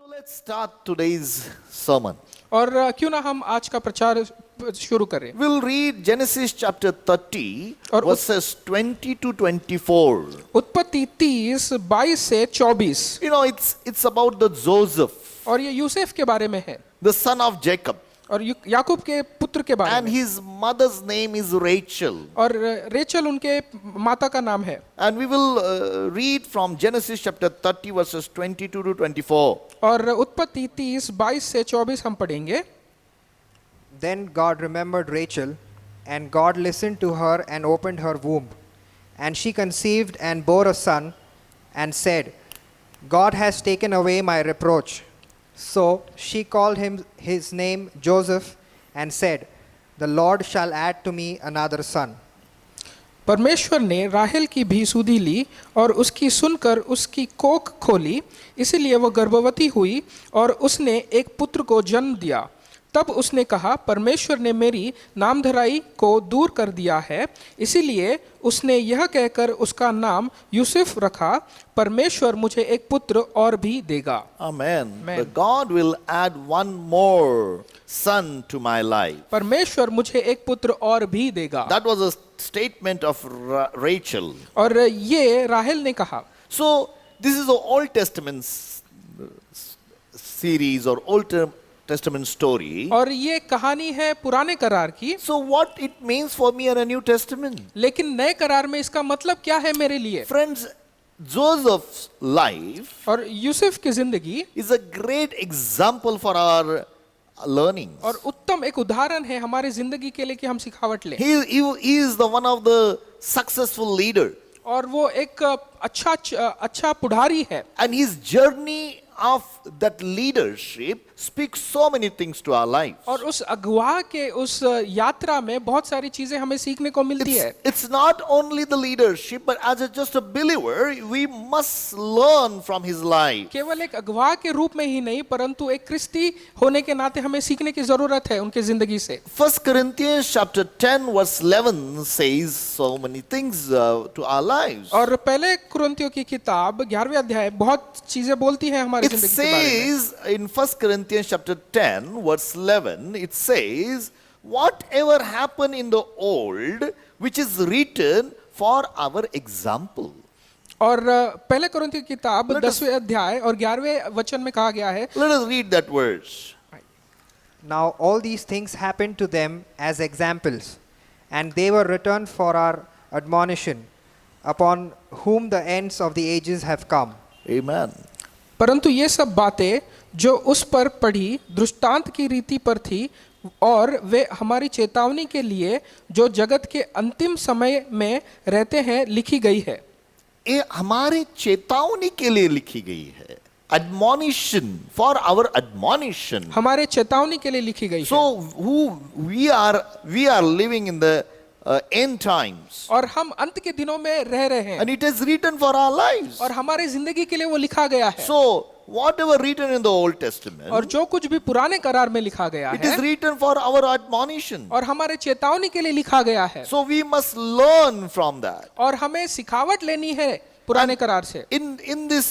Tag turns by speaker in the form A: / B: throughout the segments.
A: So let's start today's sermon.
B: और क्यों ना हम आज का प्रचार शुरू करें।
A: We'll read Genesis chapter 30,
B: और
A: verses 20 to 24.
B: उत्पत्ति 30 22 से 24
A: You know, it's about the Joseph,
B: और ये यूसुफ के बारे में है
A: the son of Jacob,
B: और याकूब के पुत्र के बारे
A: and
B: में।
A: his mother's name is Rachel.
B: और रेचल उनके माता का नाम है।
A: And we will read from Genesis chapter 30, verses 22 to 24.
B: और उत्पत्ति 30 22 से 24 हम पढ़ेंगे।
C: Then God remembered Rachel, and God listened to her and opened her womb. And she conceived and bore a son, and said, God has taken away my reproach. So she called him his name Joseph, and said, The Lord shall add to me another son.
B: परमेश्वर ने राहेल की भी सुधि ली और उसकी सुनकर उसकी कोख खोली, इसलिए वह गर्भवती हुई और उसने एक पुत्र को जन्म दिया। तब उसने कहा, परमेश्वर ने मेरी नामधराई को दूर कर दिया है, इसीलिए उसने यह कहकर उसका नाम यूसुफ रखा, परमेश्वर मुझे एक पुत्र और भी देगा।
A: Amen.
B: Amen.
A: But God will add one more son to my life.
B: परमेश्वर मुझे एक पुत्र और भी देगा।
A: That was a statement of Rachel.
B: और ये राहेल ने कहा।
A: So this is the Old Testament series or Old Testament story.
B: और ये कहानी है पुराने करार की।
A: So what it means for me in a New Testament?
B: लेकिन नए करार में इसका मतलब क्या है मेरे लिए?
A: Friends, Joseph's life
B: और यूसुफ की जिंदगी
A: is a great example for our learning.
B: और उत्तम एक उदाहरण है हमारी जिंदगी के लिए कि हम सिखावट लें।
A: He is the one of the successful leader.
B: और वो एक अच्छा पुढ़ारी है।
A: And his journey of that leadership speaks so many things to our life.
B: और उस अगुवा के उस यात्रा में बहुत सारी चीजें हमें सीखने को मिलती है।
A: It's not only the leadership, but as just a believer, we must learn from his life.
B: केवल एक अगुवा के रूप में ही नहीं, परंतु एक क्रिस्ती होने के नाते हमें सीखने की जरूरत है उनके जिंदगी से।
A: 1 Corinthians chapter 10 verse 11 says so many things to our lives.
B: और पहले कुरिन्थियों की किताब 11वें अध्याय बहुत चीजें बोलती है हमारी
A: It
B: जिंदगी के बारे में।
A: says in 1 Corinthians chapter 10 verse 11, it says, whatever happened in the old, which is written for our example.
B: और पहले कुरिन्थियों की किताब
A: Let us-
B: 10वें अध्याय और 11वें वचन में कहा गया है।
A: Let us read that verse.
C: Now all these things happened to them as examples, and they were written for our admonition, upon whom the ends of the ages have come.
A: Amen.
B: परंतु ये सब बातें जो उस पर पढ़ी दृष्टांत की रीति पर थी, और वे हमारी चेतावनी के लिए जो जगत के अंतिम समय में रहते हैं लिखी गई है।
A: ये हमारे चेतावनी के लिए लिखी गई है. Admonition, for our admonition.
B: हमारे चेतावनी के लिए लिखी गई है।
A: So we are living in the end times,
B: और हम अंत के दिनों में रह रहे हैं
A: and it is written for our lives.
B: और हमारे जिंदगी के लिए वो लिखा गया है।
A: So whatever written in the Old Testament,
B: और जो कुछ भी पुराने करार में लिखा गया
A: it is
B: है
A: written for our admonition.
B: और हमारे चेतावनी के लिए लिखा गया है,
A: So we must learn from that.
B: और हमें सिखावट लेनी है पुराने करार से।
A: In this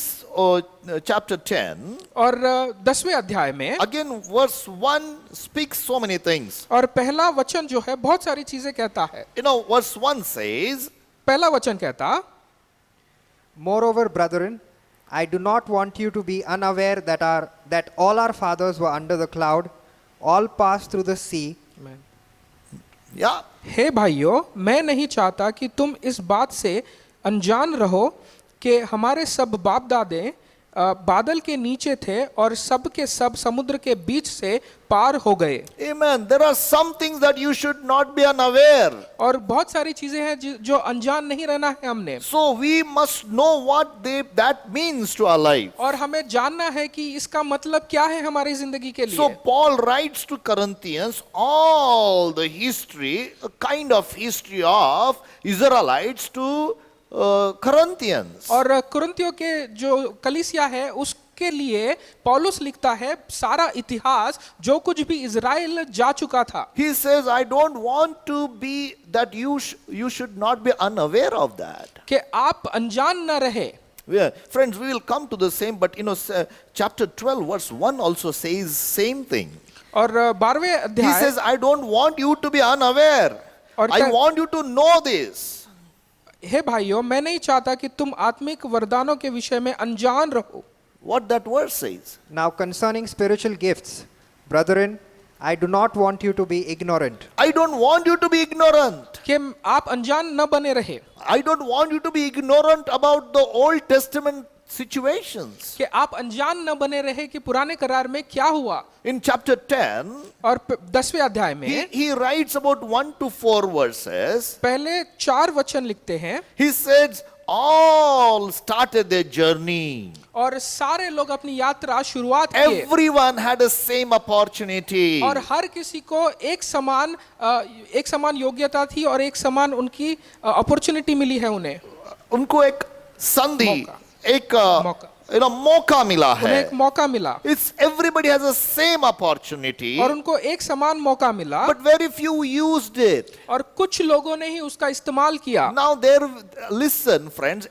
A: chapter 10,
B: और 10वें अध्याय में
A: again verse 1 speaks so many things.
B: और पहला वचन जो है बहुत सारी चीजें कहता है।
A: You know, verse 1 says,
B: पहला वचन कहता,
C: Moreover, brethren, I do not want you to be unaware that all our fathers were under the cloud, all passed through the sea.
A: yeah,
B: हे भाइयों, मैं नहीं चाहता कि तुम इस बात से अनजान रहो कि हमारे सब बाप दादे बादल के नीचे थे और सब के सब समुद्र के बीच से पार हो गए।
A: amen. There are some things that you should not be unaware.
B: और बहुत सारी चीजें हैं जो अनजान नहीं रहना है हमने।
A: So we must know what that means to our life.
B: और हमें जानना है कि इसका मतलब क्या है हमारी जिंदगी के लिए।
A: So Paul writes to Corinthians all the history, a kind of history of Israelites to Corinthians.
B: और कुरिन्थियों के जो कलीसिया है उसके लिए पौलुस लिखता है सारा इतिहास जो कुछ भी इजराइल जा चुका था।
A: He says, I don't want to be that you should not be unaware of that.
B: कि आप अनजान न रहे।
A: Friends, we will come to the same, but chapter 12, verse 1 also says same thing.
B: और 12वें
A: He
B: अध्याय
A: says, I don't want you to be unaware.
B: और
A: I
B: क्या-
A: want you to know this.
B: हे भाइयों, मैं नहीं चाहता कि तुम आत्मिक वरदानों के विषय में अनजान रहो।
A: What that verse says.
C: Now, concerning spiritual gifts, brethren, I do not want you to be ignorant.
A: I don't want you to be ignorant.
B: कि आप अनजान न बने रहे,
A: I don't want you to be ignorant about the Old Testament situations.
B: कि आप अनजान न बने रहे कि पुराने करार में क्या हुआ।
A: In chapter 10,
B: और 10वें अध्याय में
A: he writes about 1 to 4 verses.
B: पहले 4 वचन लिखते हैं
A: He says, all started their journey.
B: और सारे लोग अपनी यात्रा शुरुआत किए
A: Everyone had the same opportunity.
B: और हर किसी को एक समान योग्यता थी और एक समान उनकी अपॉर्चुनिटी मिली है उन्हें।
A: उनको एक संधि,
B: मौका।
A: एक
B: मौका।
A: मौका मिला
B: उन्हें
A: है.
B: एक मौका मिला
A: It's everybody has the same opportunity,
B: और उनको एक समान मौका मिला
A: but very few used it.
B: और कुछ लोगों ने ही उसका इस्तेमाल किया।
A: Now listen friends,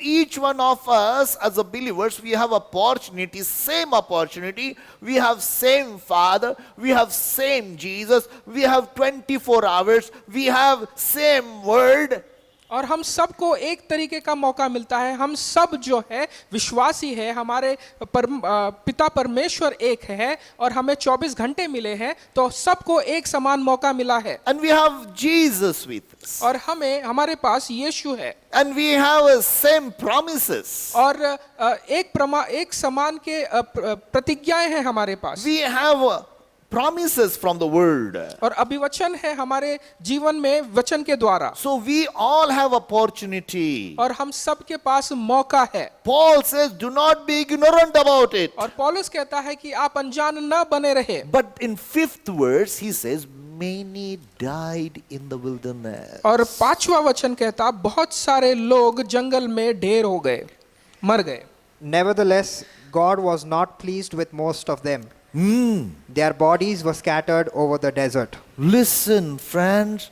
A: each one of us as a believers, we have opportunity, same opportunity. We have same Father, we have same Jesus, we have 24 hours, we have same word.
B: और हम सबको एक तरीके का मौका मिलता है। हम सब जो है विश्वासी है, हमारे पिता परमेश्वर एक है और हमें 24 घंटे मिले हैं, तो सबको एक समान मौका मिला है।
A: And we have Jesus with us.
B: और हमारे पास यीशु है
A: And we have same promises.
B: और एक समान के प्रतिज्ञाएं हैं हमारे पास
A: We have promises from the word.
B: और अभिवचन है हमारे जीवन में वचन के द्वारा।
A: So we all have opportunity.
B: और हम सब के पास मौका है।
A: Paul says, do not be ignorant about it.
B: और पौलुस कहता है कि आप अनजान न बने रहे।
A: But in 5th verse, he says, many died in the wilderness.
B: और 5वां वचन कहता बहुत सारे लोग जंगल में ढेर हो गए, मर गए।
C: Nevertheless, God was not pleased with most of them. Their bodies were scattered over the desert.
A: Listen, friends.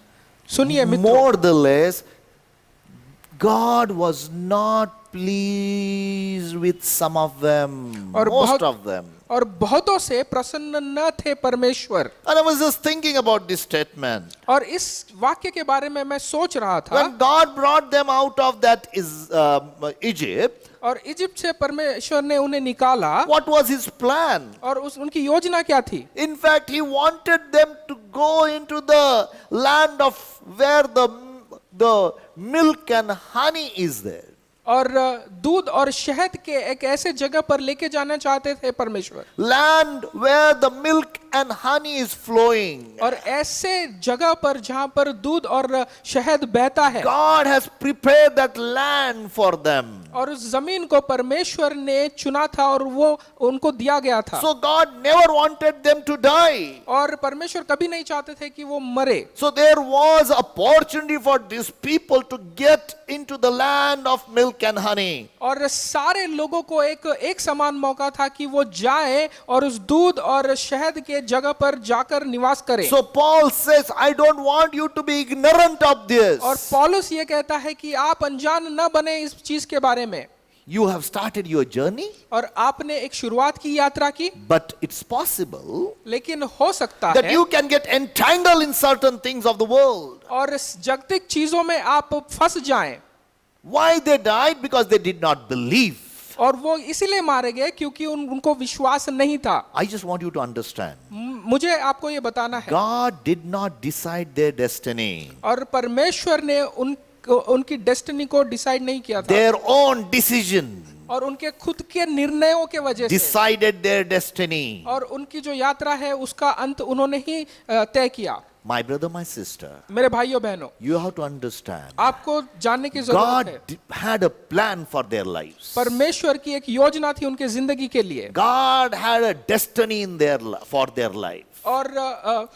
B: सुनिए मित्रों,
A: More the less, God was not pleased with some of them,
B: और
A: most of them.
B: और बहुतों से प्रसन्न न थे परमेश्वर।
A: And I was just thinking about this statement.
B: और इस वाक्य के बारे में मैं सोच रहा था।
A: When God brought them out of that Egypt,
B: और इजिप्ट से परमेश्वर ने उन्हें निकाला
A: what was his plan?
B: और उनकी योजना क्या थी?
A: In fact, he wanted them to go into the land of where the milk and honey is there.
B: और दूध और शहद के एक ऐसे जगह पर लेके जाना चाहते थे परमेश्वर।
A: Land where the milk and honey is flowing.
B: और ऐसे जगह पर जहां पर दूध और शहद बहता है।
A: God has prepared that land for them.
B: और उस जमीन को परमेश्वर ने चुना था और वो उनको दिया गया था।
A: So God never wanted them to die.
B: और परमेश्वर कभी नहीं चाहते थे कि वो मरे।
A: So there was opportunity for these people to get into the land of milk and honey.
B: और सारे लोगों को एक समान मौका था कि वो जाए और उस दूध और शहद के जगह पर जाकर निवास करें।
A: So Paul says, I don't want you to be ignorant of this.
B: और पौलुस ये कहता है कि आप अनजान न बने इस चीज के बारे में।
A: You have started your journey,
B: और आपने एक शुरुआत की यात्रा की,
A: but it's possible
B: लेकिन हो सकता
A: that
B: है
A: you can get entangled in certain things of the world.
B: और इस जागतिक चीजों में आप फंस जाएं।
A: Why they died? Because they did not believe.
B: और वो इसीलिए मारे गए क्योंकि उनको विश्वास नहीं था।
A: I just want you to understand.
B: मुझे आपको ये बताना है,
A: God did not decide their destiny.
B: और परमेश्वर ने उनकी डेस्टिनी को डिसाइड नहीं किया था।
A: Their own decision
B: और उनके खुद के निर्णयों के वजह से
A: decided their destiny.
B: और उनकी जो यात्रा है उसका अंत उन्होंने ही तय किया।
A: My brother, my sister,
B: मेरे भाइयों बहनों,
A: you have to understand.
B: आपको जानने की जरूरत है,
A: God had a plan for their lives.
B: परमेश्वर की एक योजना थी उनके जिंदगी के लिए।
A: God had a destiny for their life.
B: और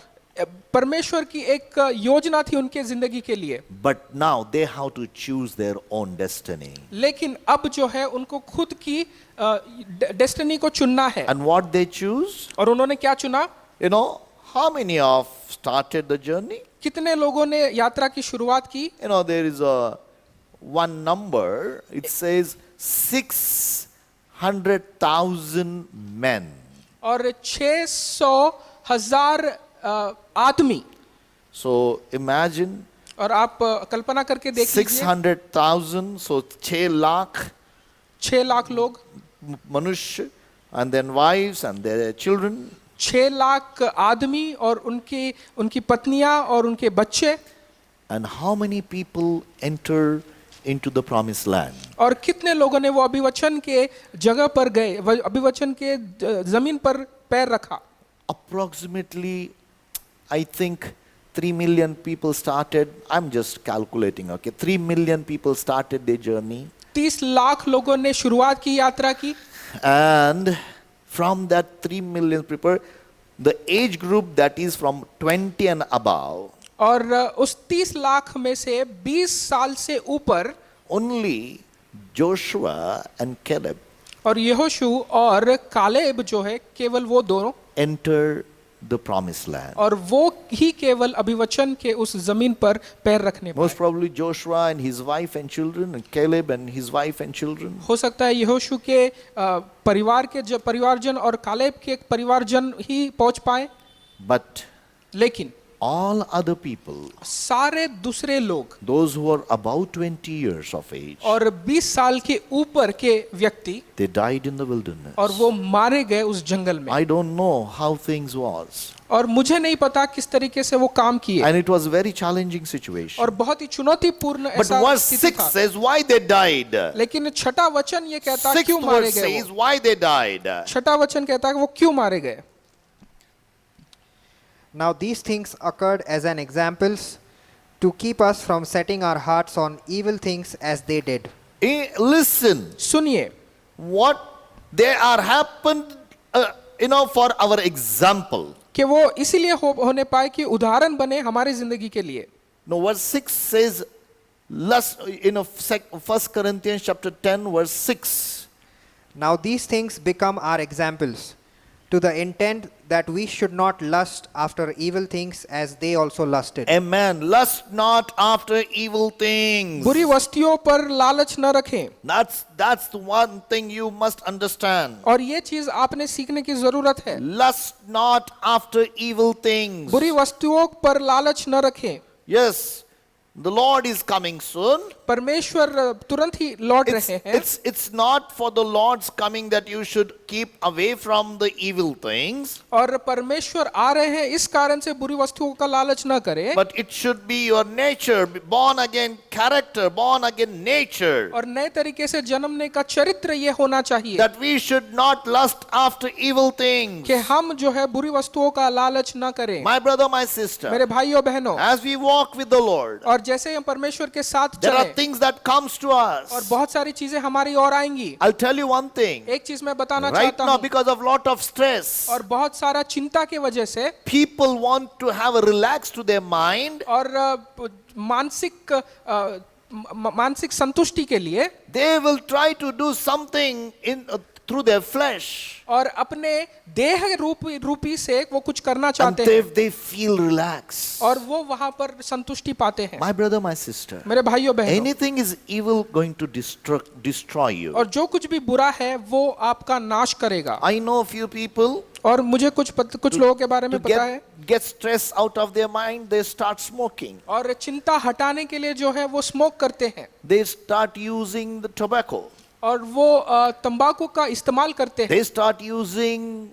B: परमेश्वर की एक योजना थी उनके जिंदगी के लिए।
A: But now they have to choose their own destiny.
B: लेकिन अब जो है उनको खुद की डेस्टिनी को चुनना है।
A: And what they choose?
B: और उन्होंने क्या चुना?
A: You know, how many of started the journey?
B: कितने लोगों ने यात्रा की शुरुआत की?
A: You know, there is one number. It says 600,000 men.
B: और 600,000 आदमी.
A: So imagine
B: और आप कल्पना करके देख लीजिए
A: 600,000, so 6 lakh
B: 6 लाख लोग,
A: manushya, and then wives and their children.
B: 6 lakh आदमी और उनकी पत्नियां और उनके बच्चे.
A: And how many people enter into the promised land?
B: और कितने लोगों ने वो अभिवचन के जगह पर गए, अभिवचन के जमीन पर पैर रखा?
A: Approximately, I think 3 million people started. I'm just calculating, okay? 3 million people started their journey.
B: 30 lakh लोगों ने शुरुआत की यात्रा की.
A: And from that 3 million people, the age group that is from 20 and above,
B: और उस 30 लाख में से 20 साल से ऊपर
A: only Joshua and Caleb
B: और यहोशू और कालेब जो है, केवल वो दोनों
A: enter the promised land.
B: और वो ही केवल अभिवचन के उस जमीन पर पैर रखने पाए.
A: Most probably Joshua and his wife and children, and Caleb and his wife and children.
B: हो सकता है यहोशू के परिवारजन और कालेब के परिवारजन ही पहुंच पाए.
A: But
B: लेकिन
A: all other people,
B: सारे दूसरे लोग
A: those who are about 20 years of age,
B: और 20 साल के ऊपर के व्यक्ति,
A: they died in the wilderness.
B: और वो मारे गए उस जंगल में.
A: I don't know how things was.
B: और मुझे नहीं पता किस तरीके से वो काम किए.
A: And it was a very challenging situation.
B: और बहुत ही चुनौतीपूर्ण
A: But
B: ऐसा
A: verse
B: स्थिति
A: 6
B: था.
A: says why they died.
B: लेकिन छठा वचन ये कहता है
A: 6th
B: क्यों मारे
A: verse
B: गए
A: says
B: वो.
A: why they died.
B: छठा वचन कहता है कि वो क्यों मारे गए.
C: Now these things occurred as an examples to keep us from setting our hearts on evil things as they did.
A: Listen,
B: सुनिए,
A: what they are happened, for our example.
B: कि वो इसीलिए होने पाए कि उदाहरण बने हमारी जिंदगी के लिए.
A: No, verse 6 says, lust, 1 Corinthians chapter 10, verse 6.
C: Now these things become our examples, to the intent that we should not lust after evil things as they also lusted.
A: Amen. Lust not after evil things.
B: बुरी वस्तुओं पर लालच न रखें.
A: That's the one thing you must understand.
B: और ये चीज आपने सीखने की जरूरत है.
A: Lust not after evil things.
B: बुरी वस्तुओं पर लालच न रखें.
A: Yes, the Lord is coming soon.
B: परमेश्वर तुरंत ही लौट रहे हैं.
A: It's not for the Lord's coming that you should keep away from the evil things.
B: और परमेश्वर आ रहे हैं इस कारण से बुरी वस्तुओं का लालच न करें.
A: But it should be your nature, born again character, born again nature.
B: और नए तरीके से जन्मने का चरित्र ये होना चाहिए
A: That we should not lust after evil things.
B: कि हम जो है बुरी वस्तुओं का लालच न करें.
A: My brother, my sister,
B: मेरे भाइयों बहनों,
A: as we walk with the Lord,
B: और जैसे हम परमेश्वर के साथ
A: there are
B: चलें
A: things that comes to
B: और
A: us.
B: बहुत सारी चीजें हमारी ओर आएंगी.
A: I'll tell you one thing.
B: एक चीज मैं बताना
A: Right
B: चाहता
A: now,
B: हूँ,
A: because of lot of stress,
B: और बहुत सारा चिंता के वजह से
A: people want to have a relax to their mind.
B: और मानसिक संतुष्टि के लिए
A: They will try to do something through their flesh.
B: और अपने देह रूपी से वो कुछ करना
A: And
B: चाहते हैं
A: they feel relaxed.
B: और वो वहां पर संतुष्टि पाते हैं.
A: My brother, my sister,
B: मेरे भाइयों बहनों,
A: anything is evil going to destroy you.
B: और जो कुछ भी बुरा है वो आपका नाश करेगा.
A: I know a few people
B: और मुझे कुछ लोगों के बारे में
A: to
B: पता है,
A: get stress out of their mind, they start smoking.
B: और चिंता हटाने के लिए जो है वो स्मोक करते हैं.
A: They start using the tobacco.
B: और वो तंबाकू का इस्तेमाल करते हैं.
A: They start using,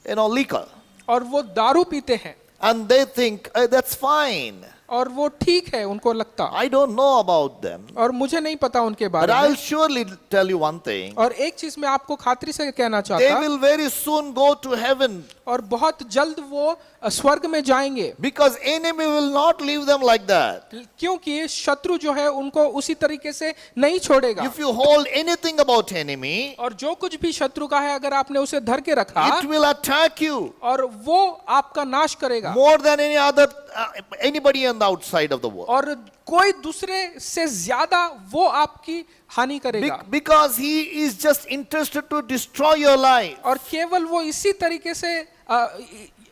A: liquor.
B: और वो दारू पीते हैं.
A: And they think, that's fine.
B: और वो ठीक है उनको लगता.
A: I don't know about them.
B: और मुझे नहीं पता उनके
A: But
B: बारे
A: I'll
B: में.
A: surely tell you one thing.
B: और एक चीज मैं आपको खातिर से कहना
A: They
B: चाहता,
A: will very soon go to heaven.
B: और बहुत जल्द वो स्वर्ग में जाएंगे.
A: Because enemy will not leave them like that.
B: क्योंकि शत्रु जो है उनको उसी तरीके से नहीं छोड़ेगा.
A: If you hold anything about enemy,
B: और जो कुछ भी शत्रु का है अगर आपने उसे धर के रखा,
A: it will attack you
B: और वो आपका नाश करेगा.
A: more than anybody on the outside of the world.
B: और कोई दूसरे से ज्यादा वो आपकी हानि करेगा.
A: Because he is just interested to destroy your life.
B: और केवल वो इसी तरीके से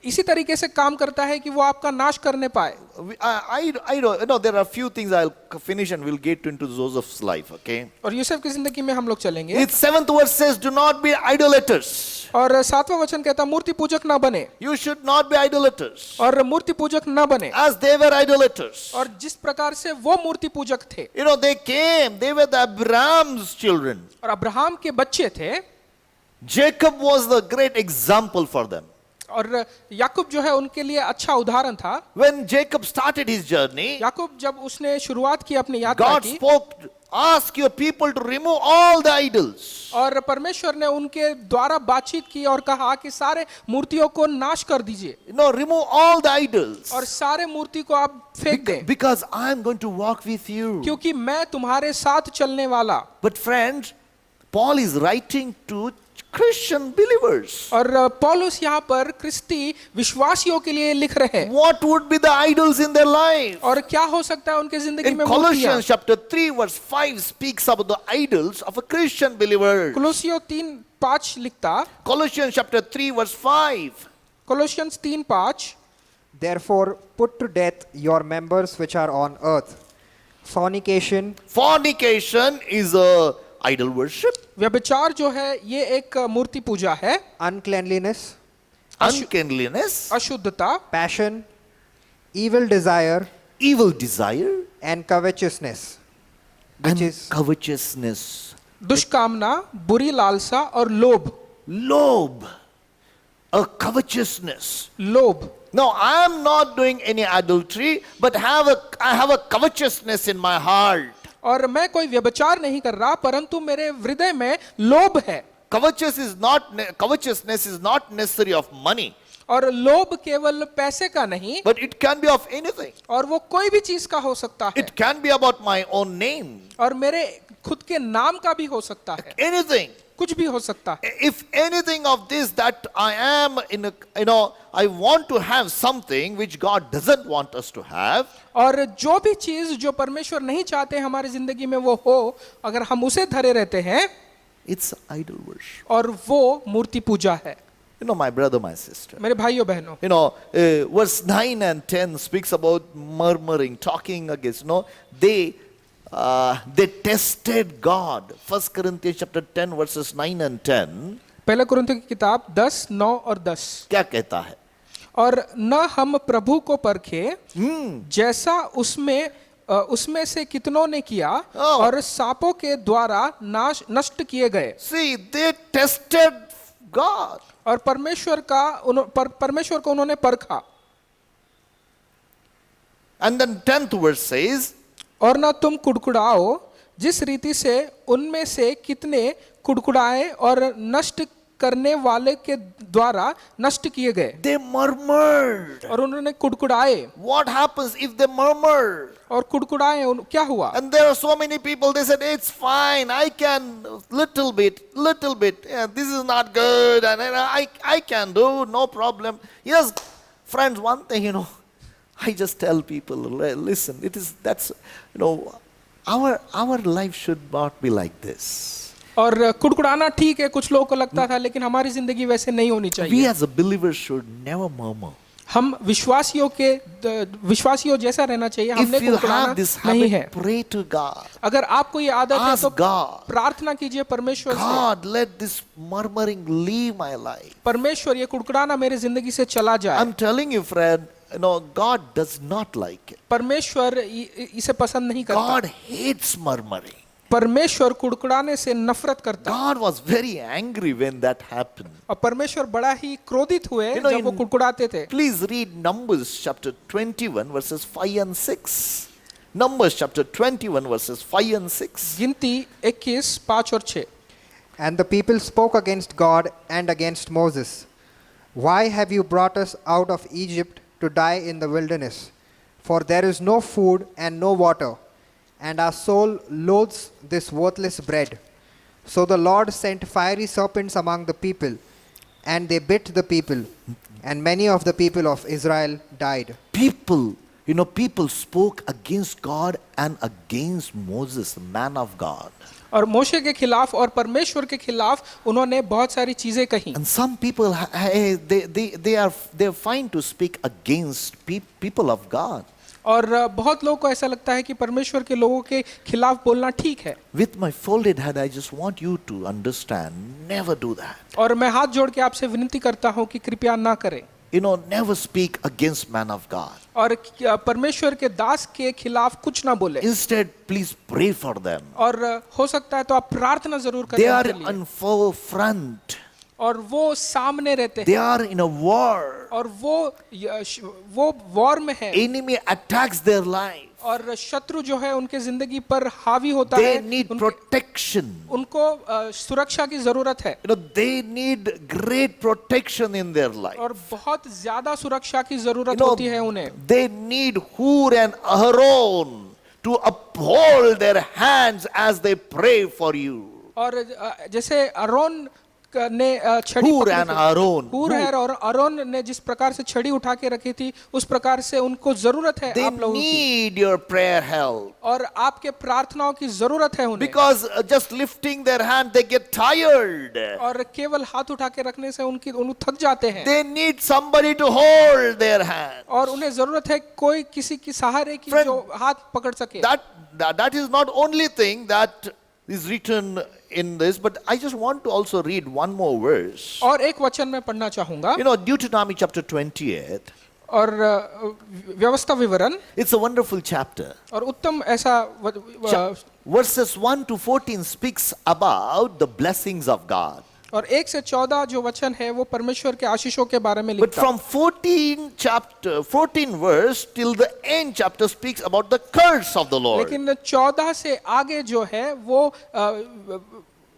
B: इसी तरीके से काम करता है कि वो आपका नाश करने पाए।
A: I don't know, there are a few things I'll finish and we'll get into Joseph's life, okay?
B: और यूसुफ की जिंदगी में हम लोग चलेंगे।
A: Its 7th verse says, do not be idolaters.
B: और 7वां वचन कहता है मूर्ति पूजक ना बने,
A: You should not be idolaters.
B: और मूर्ति पूजक ना बने।
A: As they were idolaters.
B: और जिस प्रकार से वो मूर्ति पूजक थे,
A: You know, they were the Abraham's children.
B: और अब्राहम के बच्चे थे,
A: Jacob was the great example for them.
B: और याकूब जो है उनके लिए अच्छा उदाहरण था।
A: When Jacob started his journey,
B: याकूब जब उसने शुरुआत की अपनी यात्रा
A: God
B: की,
A: spoke, ask your people to remove all the idols.
B: और परमेश्वर ने उनके द्वारा बातचीत की और कहा कि सारे मूर्तियों को नाश कर दीजिए,
A: You know, remove all the idols.
B: और सारे मूर्ति को आप फेंक दें,
A: Because I am going to walk with you.
B: क्योंकि मैं तुम्हारे साथ चलने वाला।
A: But friends, Paul is writing to Christian believers.
B: और पौलुस यहाँ पर क्रिस्ती विश्वासियों के लिए लिख रहे हैं।
A: What would be the idols in their life?
B: और क्या हो सकता है उनके जिंदगी
A: In
B: में मूर्तियां?
A: Colossians chapter 3 verse 5 speaks about the idols of a Christian believer.
B: कोलोसियों 3:5 लिखता,
A: Colossians chapter 3 verse 5.
B: कोलोसियंस 3:5,
C: Therefore, put to death your members which are on earth: fornication,
A: Fornication is a idol worship.
B: व्यभिचार जो है ये एक मूर्ति पूजा है,
C: uncleanliness,
A: Uncleanliness,
B: अशुद्धता,
C: passion, evil desire,
A: evil desire,
C: and covetousness, which
A: and
C: is
A: covetousness.
B: दुष्कामना, बुरी लालसा और लोभ।
A: Lobe, a covetousness.
B: लोभ।
A: No, I am not doing any adultery, but I have a covetousness in my heart.
B: और मैं कोई व्यभिचार नहीं कर रहा, परंतु मेरे हृदय में लोभ है।
A: Covetousness is not necessary of money,
B: और लोभ केवल पैसे का नहीं,
A: but it can be of anything.
B: और वो कोई भी चीज का हो सकता है,
A: It can be about my own name,
B: और मेरे खुद के नाम का भी हो सकता है,
A: anything.
B: कुछ भी हो सकता है।
A: If anything of this that I am I want to have something which God doesn't want us to have,
B: और जो भी चीज जो परमेश्वर नहीं चाहते हमारी जिंदगी में वो हो, अगर हम उसे धरे रहते हैं,
A: it's idol worship.
B: और वो मूर्ति पूजा है।
A: My brother, my sister.
B: मेरे भाइयों बहनों,
A: Verse 9 and 10 speaks about murmuring, talking against. They tested God. 1 Corinthians chapter 10 verses 9 and 10.
B: पहले कुरिन्थियों की किताब 10, 9 और 10।
A: क्या कहता है?
B: और न हम प्रभु को परखे, जैसा उसमें से कितनों ने किया, और सांपों के द्वारा नष्ट किए गए।
A: See, they tested God.
B: और परमेश्वर को उन्होंने परखा।
A: And then 10th verse says,
B: और ना तुम कुड़कुड़ाओ, जिस रीति से उनमें से कितने कुड़कुड़ाए और नष्ट करने वाले के द्वारा नष्ट किए गए।
A: they murmured.
B: और उन्होंने कुड़कुड़ाए।
A: What happens if they murmur?
B: और कुड़कुड़ाए, क्या हुआ?
A: And there are so many people, they said, it's fine, I can little bit, yeah, this is not good, and I can do, no problem. Yes, friends, one thing, I just tell people, listen, our life should not be like this.
B: और कुड़कुड़ाना ठीक है, कुछ लोगों को लगता था, लेकिन हमारी जिंदगी वैसे नहीं होनी
A: We
B: चाहिए।
A: as a believer should never murmur.
B: हम विश्वासियों जैसा रहना चाहिए, हमने
A: If you
B: कुड़कुड़ाना
A: have this
B: नहीं
A: habit,
B: है।
A: pray to God.
B: अगर आपको ये आदत है
A: Ask
B: तो
A: God.
B: प्रार्थना कीजिए परमेश्वर से,
A: God, let this murmuring leave my life.
B: परमेश्वर ये कुड़कुड़ाना मेरे जिंदगी से चला जाए।
A: I'm telling you, friend, God does not like it.
B: परमेश्वर इसे पसंद नहीं करता।
A: God hates murmuring.
B: परमेश्वर कुड़कुड़ाने से नफरत करता है।
A: God was very angry when that happened.
B: और परमेश्वर बड़ा ही क्रोधित हुए
A: You know,
B: जब वो कुड़कुड़ाते थे।
A: Please read Numbers chapter 21 verses 5 and 6. Numbers chapter 21 verses 5 and 6.
B: गिनती 21, 5 और 6।
C: And the people spoke against God and against Moses. Why have you brought us out of Egypt to die in the wilderness? For there is no food and no water, and our soul loathes this worthless bread. So the Lord sent fiery serpents among the people, and they bit the people, and many of the people of Israel died.
A: People spoke against God and against Moses, the man of God.
B: और मोशे के खिलाफ और परमेश्वर के खिलाफ उन्होंने बहुत सारी चीजें कही।
A: And some people, they are fine to speak against people of God.
B: और बहुत लोगों को ऐसा लगता है कि परमेश्वर के लोगों के खिलाफ बोलना ठीक है।
A: With my folded hand, I just want you to understand, never do that.
B: और मैं हाथ जोड़ के आपसे विनती करता हूँ कि कृपया ना करें।
A: Never speak against man of God.
B: और परमेश्वर के दास के खिलाफ कुछ ना बोले।
A: Instead, please pray for them.
B: और हो सकता है तो आप प्रार्थना जरूर करें
A: They are
B: उनके लिए।
A: on forefront.
B: और वो सामने रहते
A: They
B: हैं
A: are in a war.
B: और वो वॉर में है
A: Enemy attacks their life.
B: और शत्रु जो है उनके जिंदगी पर हावी होता
A: They
B: है।
A: need protection.
B: उनको सुरक्षा की जरूरत है
A: They need great protection in their life.
B: और बहुत ज्यादा सुरक्षा की जरूरत होती है उन्हें।
A: They need Hur and Aharon to uphold their hands as they pray for you.
B: और जैसे अरोन ने छड़ी
A: Hur
B: पकड़ी
A: and
B: थी,
A: Aaron.
B: हूर है और अरोन ने जिस प्रकार से छड़ी उठा के रखी थी उस प्रकार से उनको जरूरत है
A: They
B: आप लोगों की।
A: need your prayer help.
B: और आपके प्रार्थनाओं की जरूरत है उन्हें।
A: Because just lifting their hand, they get tired.
B: और केवल हाथ उठा के रखने से उन थक जाते हैं।
A: They need somebody to hold their hand.
B: और उन्हें जरूरत है कोई किसी की सहारे की
A: Friend,
B: जो हाथ पकड़ सके।
A: That is not only thing that is written in this, but I just want to also read one more verse.
B: और एक वचन मैं पढ़ना चाहूंगा।
A: Deuteronomy chapter 28.
B: और व्यवस्था विवरण।
A: It's a wonderful chapter.
B: और उत्तम ऐसा
A: Verses 1 to 14 speaks about the blessings of God.
B: और 1 से 14 जो वचन है वो परमेश्वर के आशीषों के बारे में
A: But
B: लिखता
A: from 14 verse till the end chapter speaks about the curse of the Lord.
B: लेकिन 14 से आगे जो है वो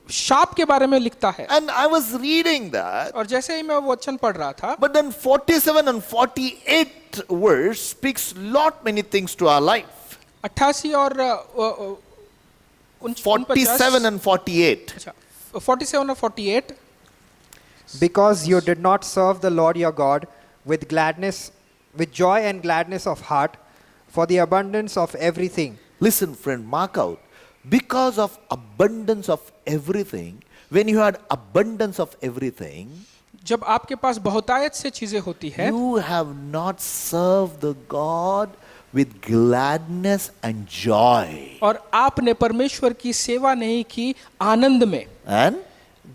B: शाप के बारे में लिखता है।
A: And I was reading that.
B: और जैसे ही मैं वो वचन पढ़ रहा था
A: But then 47 and 48 verse speaks lot many things to our life.
B: 88 और
A: 47 and 48.
B: 47 और 48
C: Because you did not serve the Lord your God with gladness, with joy and gladness of heart, for the abundance of everything.
A: Listen, friend, mark out. Because of abundance of everything, when you had abundance of everything,
B: जब आपके पास बहुतायत से चीजें होती है
A: you have not served the God with gladness and joy.
B: और आपने परमेश्वर की सेवा नहीं की आनंद में।
A: And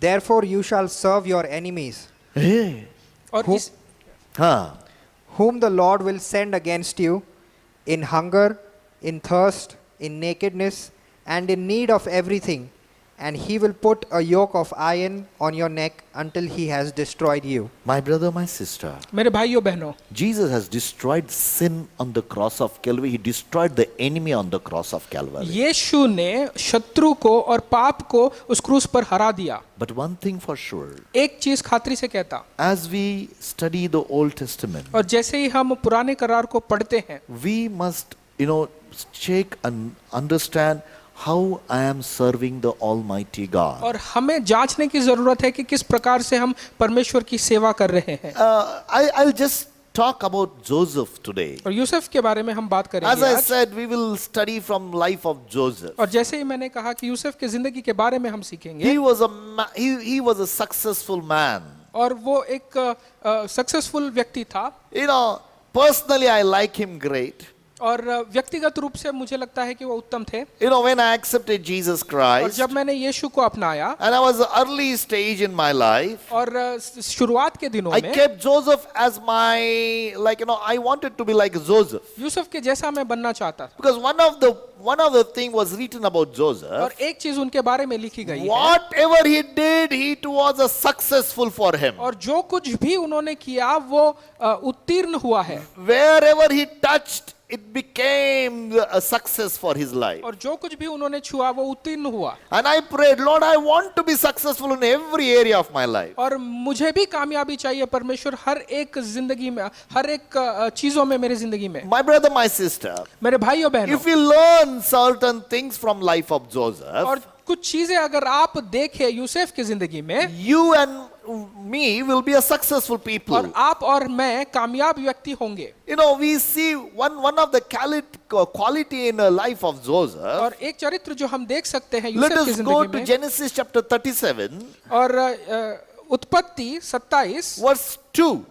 C: Therefore you shall serve your enemies,
B: और
C: Who-
B: इस
C: whom the Lord will send against you in hunger, in thirst, in nakedness, and in need of everything, and he will put a yoke of iron on your neck until he has destroyed you.
A: my brother, my sister,
B: मेरे भाइयों बहनों,
A: Jesus has destroyed sin on the cross of Calvary. He destroyed the enemy on the cross of Calvary.
B: यीशु ने शत्रु को और पाप को उस क्रूस पर हरा दिया।
A: But one thing for sure,
B: एक चीज खातिर से कहता,
A: as we study the Old Testament,
B: और जैसे ही हम पुराने करार को पढ़ते हैं
A: we must, check and understand how I am serving the Almighty God.
B: और हमें जांचने की जरूरत है कि किस प्रकार से हम परमेश्वर की सेवा कर रहे हैं।
A: I'll just talk about Joseph today.
B: और यूसुफ के बारे में हम बात
A: As
B: करेंगे
A: I
B: आज।
A: said, we will study from life of Joseph.
B: और जैसे ही मैंने कहा कि यूसुफ की जिंदगी के बारे में हम सीखेंगे।
A: He was a successful man.
B: और वो एक सक्सेसफुल व्यक्ति था।
A: Personally, I like him great.
B: और व्यक्तिगत रूप से मुझे लगता है कि वो उत्तम थे।
A: When I accepted Jesus
B: और
A: Christ,
B: जब मैंने यीशु को अपनाया
A: and I was early stage in my life,
B: और शुरुआत के दिनों
A: I
B: में
A: kept Joseph as my, I wanted to be like Joseph.
B: Yusuf के जैसा मैं बनना चाहता था।
A: Because one of the thing was written about
B: और
A: Joseph.
B: एक चीज उनके बारे में लिखी गई है।
A: Whatever he did, he was a successful for him.
B: और जो कुछ भी उन्होंने किया वो उत्तीर्ण हुआ है।
A: Wherever he touched, it became a success for his life.
B: और जो कुछ भी उन्होंने छुआ वो उत्तीर्ण हुआ।
A: And I prayed, Lord, I want to be successful in every area of my life.
B: और मुझे भी कामयाबी चाहिए परमेश्वर हर एक जिंदगी में, हर एक चीजों में मेरी जिंदगी में।
A: My brother, my sister,
B: मेरे भाइयों बहनों,
A: if we learn certain things from life of Joseph,
B: और कुछ चीजें अगर आप देखें यूसुफ की जिंदगी में,
A: you and me will be a successful
B: और
A: people.
B: आप और मैं कामयाब व्यक्ति होंगे।
A: You know, we see one of the quality in the life of Joseph.
B: और एक चरित्र जो हम देख सकते हैं
A: Let
B: यूसुफ की
A: us go
B: जिंदगी
A: to
B: में,
A: Genesis chapter 37,
B: और उत्पत्ति 27
A: verse 2.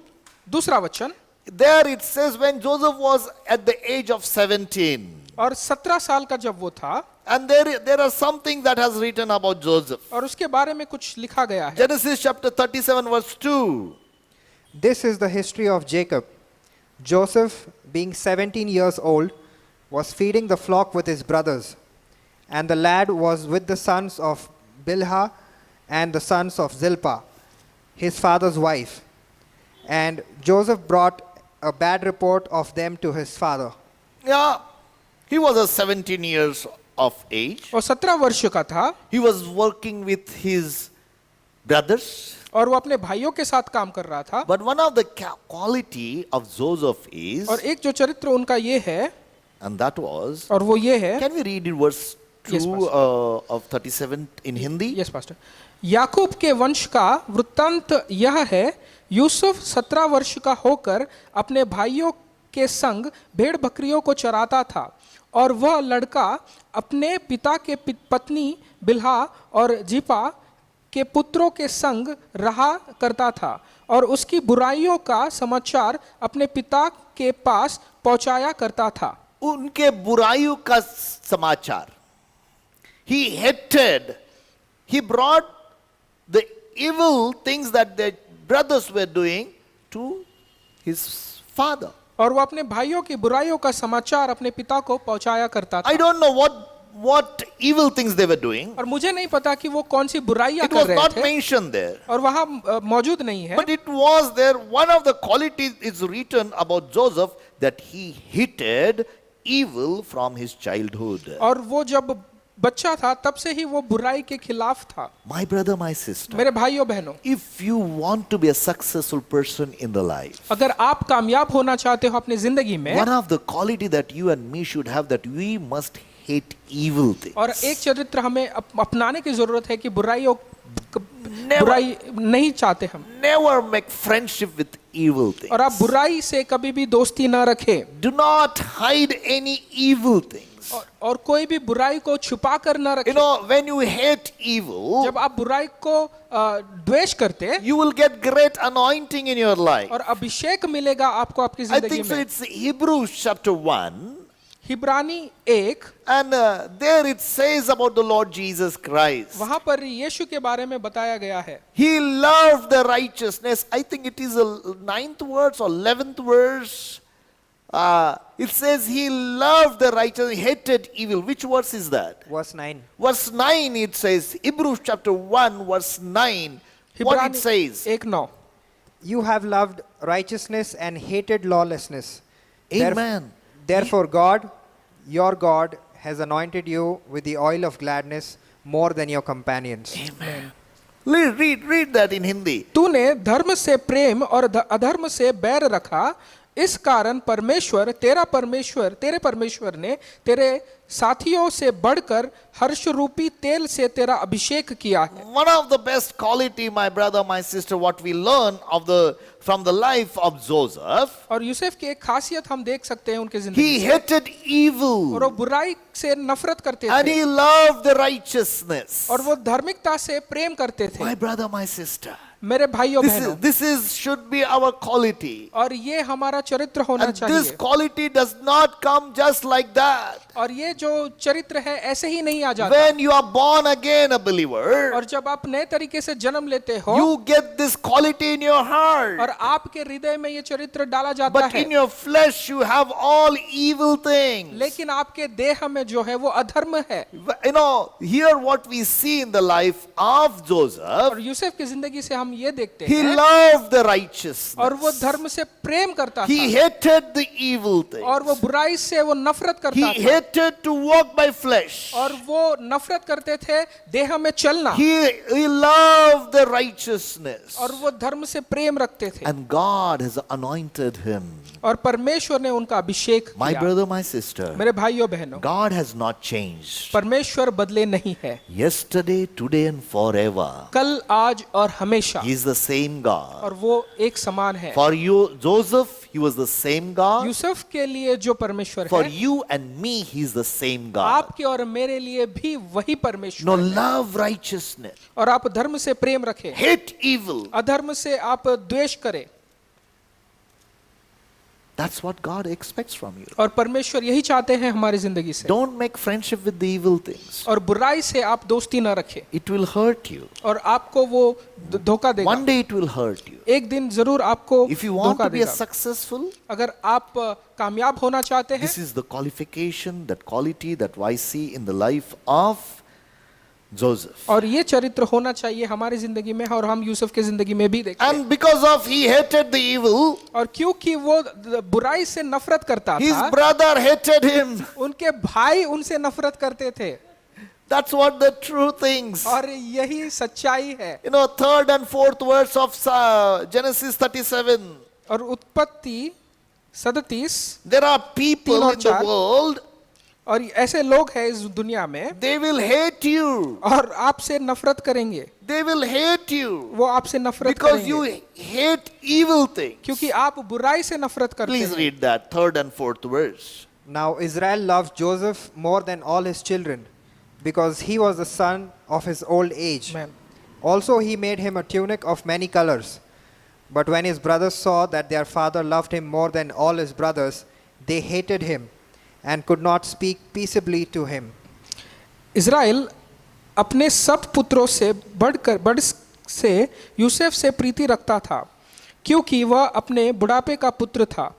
B: दूसरा वचन,
A: There it says, when Joseph was at the age of 17.
B: और 17 साल का जब वो था,
A: And there are something that has written about Joseph.
B: और उसके बारे में कुछ लिखा गया है।
A: Genesis chapter 37, verse 2.
C: This is the history of Jacob. Joseph, being 17 years old, was feeding the flock with his brothers. And the lad was with the sons of Bilhah and the sons of Zilpah, his father's wife. And Joseph brought a bad report of them to his father.
A: Yeah, he was a 17 years of age.
B: और 17 वर्ष का था,
A: He was working with his brothers.
B: और वो अपने भाइयों के साथ काम कर रहा था।
A: But one of the quality of Joseph is,
B: और एक जो चरित्र उनका ये है,
A: and that was,
B: और वो ये है,
A: can we read in verse 2
B: Yes, Pastor.
A: of 37 in Hindi?
B: Yes pastor, Yakub के वंश का वृत्तांत यह है, यूसुफ 17 वर्ष का होकर अपने भाइयों के संग भेड़ बकरियों को चराता था, और वह लड़का अपने पिता के पत्नी बिल्हा और जिपा के पुत्रों के संग रहा करता था, और उसकी बुराइयों का समाचार अपने पिता के पास पहुंचाया करता था।
A: उनके बुराइयों का समाचार, he hated, he brought the evil things that their brothers were doing to his father.
B: और वो अपने भाइयों की बुराइयों का समाचार अपने पिता को पहुंचाया करता था।
A: I don't know what evil things they were doing.
B: और मुझे नहीं पता कि वो कौन सी बुराइयां
A: It
B: कर
A: was
B: रहे
A: not
B: थे,
A: mentioned there.
B: और वहां मौजूद नहीं है।
A: But it was there. One of the qualities is written about Joseph, that he hated evil from his childhood.
B: और वो जब बच्चा था तब से ही वो बुराई के खिलाफ था।
A: My brother, my sister,
B: मेरे भाइयों बहनों,
A: if you want to be a successful person in the life,
B: अगर आप कामयाब होना चाहते हो अपनी जिंदगी में,
A: one of the quality that you and me should have, that we must hate evil things.
B: और एक चरित्र हमें अपनाने की जरूरत है कि बुराई नहीं चाहते हम,
A: Never make friendship with evil things.
B: और आप बुराई से कभी भी दोस्ती ना रखें,
A: Do not hide any evil things.
B: और कोई भी बुराई को छुपा कर ना
A: You
B: रखें।
A: know, when you hate evil,
B: जब आप बुराई को द्वेष करते,
A: you will get great anointing in your life.
B: और अभिषेक मिलेगा आपको आपकी
A: I
B: जिंदगी
A: think so.
B: में।
A: It's Hebrews chapter 1.
B: हिब्रानी 1,
A: And there it says about the Lord Jesus Christ.
B: वहां पर यीशु के बारे में बताया गया है।
A: He loved the righteousness. I think it is the 9th verse or 11th verse. It says he loved the righteous, hated evil. Which verse is that?
C: Verse 9.
A: Verse 9 it says, Hebrews chapter 1 verse 9. What it says?
B: 1:9,
C: You have loved righteousness and hated lawlessness.
A: Amen.
C: Therefore, God, your God, has anointed you with the oil of gladness more than your companions.
A: Amen. Read that in Hindi.
B: तूने धर्म से प्रेम और अधर्म से बैर रखा, इस कारण तेरे परमेश्वर ने तेरे साथियों से बढ़कर हर्ष रूपी तेल से तेरा अभिषेक किया है।
A: One of the best quality, my brother, my sister, what we learn from the life of Joseph,
B: और यूसुफ की एक खासियत हम देख सकते हैं उनके जिंदगी
A: he
B: से,
A: hated
B: और
A: evil
B: वो बुराई से नफरत करते
A: and
B: थे,
A: he loved the righteousness.
B: और वो धार्मिकता से प्रेम करते थे।
A: My brother, my sister,
B: मेरे भाइयों बहनों,
A: this should be our quality.
B: और ये हमारा चरित्र होना
A: And this
B: चाहिए,
A: quality does not come just like that.
B: और ये जो चरित्र है ऐसे ही नहीं आ जाता।
A: When you are born again a believer,
B: और जब आप नए तरीके से जन्म लेते हो,
A: you get this quality in your heart.
B: और आपके हृदय में ये चरित्र डाला जाता
A: But
B: है,
A: in your flesh you have all evil things.
B: लेकिन आपके देह में जो है वो अधर्म है।
A: You know, here what we see in the life of Joseph,
B: और यूसुफ की जिंदगी से हम ये देखते
A: he
B: हैं,
A: loved the righteousness.
B: और वो धर्म से प्रेम करता
A: He
B: था,
A: hated the evil things.
B: और वो बुराई से वो नफरत
A: He
B: करता था,
A: hated to walk by flesh.
B: और वो नफरत करते थे देह में चलना,
A: He loved the righteousness.
B: और वो धर्म से प्रेम रखते थे,
A: And God has anointed him.
B: और परमेश्वर ने उनका अभिषेक
A: My
B: किया।
A: brother, my sister,
B: मेरे भाइयों बहनों,
A: God has not changed.
B: परमेश्वर बदले नहीं है,
A: Yesterday, today and forever.
B: कल, आज और हमेशा। हमेशा,
A: He is the same God.
B: और वो एक समान है।
A: For you, Joseph, he was the same God.
B: Yusuf के लिए जो परमेश्वर
A: For
B: है,
A: you and me, he is the same God.
B: आपके और मेरे लिए भी वही
A: No,
B: परमेश्वर है।
A: love righteousness.
B: और आप धर्म से प्रेम रखें,
A: Hate evil.
B: अधर्म से आप द्वेष करें।
A: That's what God expects from you.
B: और परमेश्वर यही चाहते हैं हमारी जिंदगी से।
A: Don't make friendship with the evil things.
B: और बुराई से आप दोस्ती ना रखें,
A: It will hurt you.
B: और आपको वो धोखा देगा।
A: One day it will hurt you.
B: एक दिन जरूर आपको
A: If you want
B: धोखा
A: to be a
B: देगा।
A: successful,
B: अगर आप कामयाब होना चाहते हैं,
A: this is the qualification, that quality that I see in the life of Joseph.
B: और ये चरित्र होना चाहिए हमारी जिंदगी में, और हम यूसुफ की जिंदगी में भी देखते हैं।
A: And because of he hated the evil,
B: और क्योंकि वो बुराई से नफरत करता
A: his
B: था,
A: brother hated him.
B: उनके भाई उनसे नफरत करते थे।
A: That's what the true things.
B: और यही सच्चाई है।
A: You know, third and fourth verse of Genesis 37.
B: और उत्पत्ति 37,
A: There are people
B: तीन और
A: in the
B: चार।
A: world,
B: और ऐसे लोग हैं इस दुनिया में,
A: they will hate you.
B: और आपसे नफरत करेंगे।
A: They will hate you
B: वो आपसे नफरत
A: because
B: करेंगे
A: you hate evil things.
B: क्योंकि आप बुराई से नफरत करते
A: Please
B: हैं।
A: read that third and fourth verse.
C: Now Israel loved Joseph more than all his children, because he was the son of his old age.
B: Amen.
C: Also he made him a tunic of many colors. But when his brothers saw that their father loved him more than all his brothers, they hated him and could not speak peaceably to him.
B: Israel अपने सब पुत्रों से बढ़ से यूसुफ से प्रीति रखता था, क्योंकि वह अपने बुढ़ापे का पुत्र था,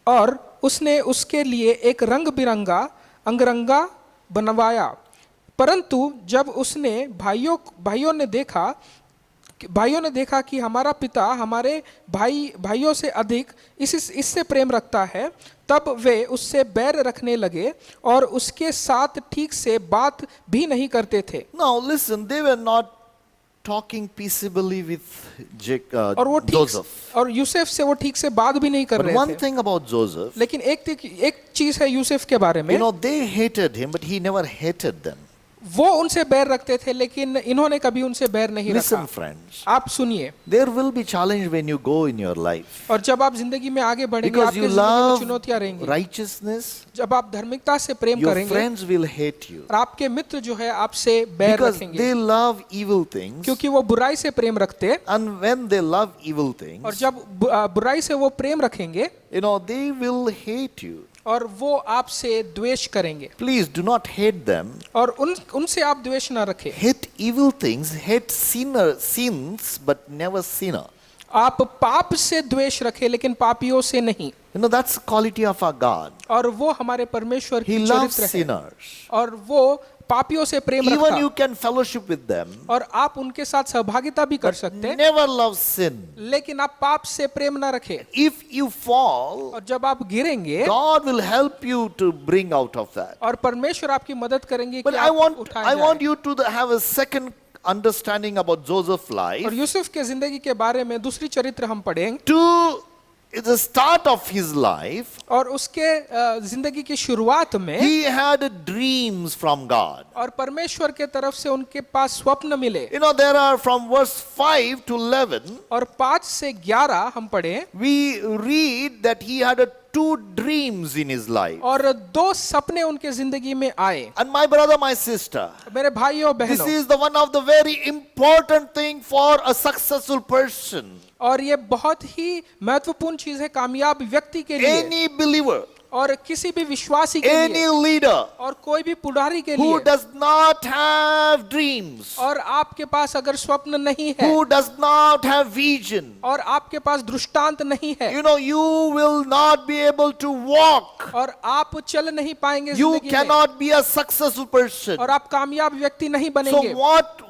B: और उसने उसके लिए एक रंग बिरंगा अंगरंगा बनवाया। परंतु जब उसने भाइयों ने देखा कि हमारा पिता हमारे भाइयों से अधिक इससे प्रेम रखता है, तब वे उससे बैर रखने लगे और उसके साथ ठीक से बात भी नहीं करते थे।
A: Now listen, they were not talking peaceably with
B: और वो
A: Joseph.
B: और यूसुफ से वो ठीक से बात भी नहीं कर
A: But
B: रहे
A: one
B: थे।
A: thing about Joseph,
B: लेकिन एक चीज है यूसुफ के बारे में,
A: you know, they hated him, but he never hated them.
B: वो उनसे बैर रखते थे, लेकिन इन्होंने कभी उनसे बैर नहीं
A: Listen,
B: रखा।
A: friends,
B: आप सुनिए,
A: there will be challenge when you go in your life.
B: और जब आप जिंदगी में आगे बढ़ेंगे,
A: Because
B: आपकी
A: you
B: जिंदगी में
A: love
B: चुनौतियां रहेंगी।
A: righteousness,
B: जब आप धार्मिकता से प्रेम
A: your
B: करेंगे,
A: friends will hate you.
B: और आपके मित्र जो है आपसे बैर
A: Because
B: रखेंगे,
A: they love evil things.
B: क्योंकि वो बुराई से प्रेम रखते।
A: And when they love evil
B: और
A: things,
B: जब बुराई से वो प्रेम रखेंगे,
A: you know, they will hate you.
B: और वो आपसे द्वेष करेंगे।
A: Please do not hate them.
B: और उनसे आप द्वेष ना रखें।
A: Hate evil things, hate sins, but never sinner.
B: आप पाप से द्वेष रखें, लेकिन पापियों से नहीं।
A: You know, that's the quality of our God.
B: और वो हमारे परमेश्वर
A: He
B: की
A: loves
B: चरित्र है,
A: sinners.
B: और वो पापियों से प्रेम
A: Even
B: रखता।
A: you can fellowship with them.
B: और आप उनके साथ सहभागिता भी कर सकते हैं,
A: Never love sin.
B: लेकिन आप पाप से प्रेम ना रखें।
A: If you fall,
B: और जब आप गिरेंगे,
A: God will help you to bring out of that.
B: और परमेश्वर आपकी मदद करेंगे
A: But
B: कि
A: I
B: आप
A: want
B: उठाए
A: you to have a second understanding about Joseph's
B: जाएं।
A: life.
B: और यूसुफ के जिंदगी के बारे में दूसरी चरित्र हम पढ़ेंगे।
A: To the start of his life,
B: और उसके जिंदगी की शुरुआत में
A: he had dreams from God.
B: और परमेश्वर के तरफ से उनके पास स्वप्न मिले।
A: You know, there are from verse 5 to 11,
B: और 5 से 11 हम पढ़े,
A: we read that he had two dreams in his life.
B: और 2 सपने उनके जिंदगी में आए।
A: And my brother, my sister,
B: मेरे भाइयों
A: this
B: बहनों,
A: is the one of the very important thing for a successful person.
B: और ये बहुत ही महत्वपूर्ण चीज है कामयाब व्यक्ति के लिए,
A: Any believer,
B: और किसी भी विश्वासी के
A: any
B: लिए,
A: leader
B: और कोई भी पुजारी के
A: who
B: लिए।
A: does not have dreams,
B: और आपके पास अगर स्वप्न नहीं है,
A: who does not have vision,
B: और आपके पास दृष्टांत नहीं है,
A: you know, you will not be able to walk.
B: और आप चल नहीं पाएंगे
A: You
B: जिंदगी में,
A: cannot be a successful person.
B: और आप कामयाब व्यक्ति नहीं
A: So
B: बनेंगे।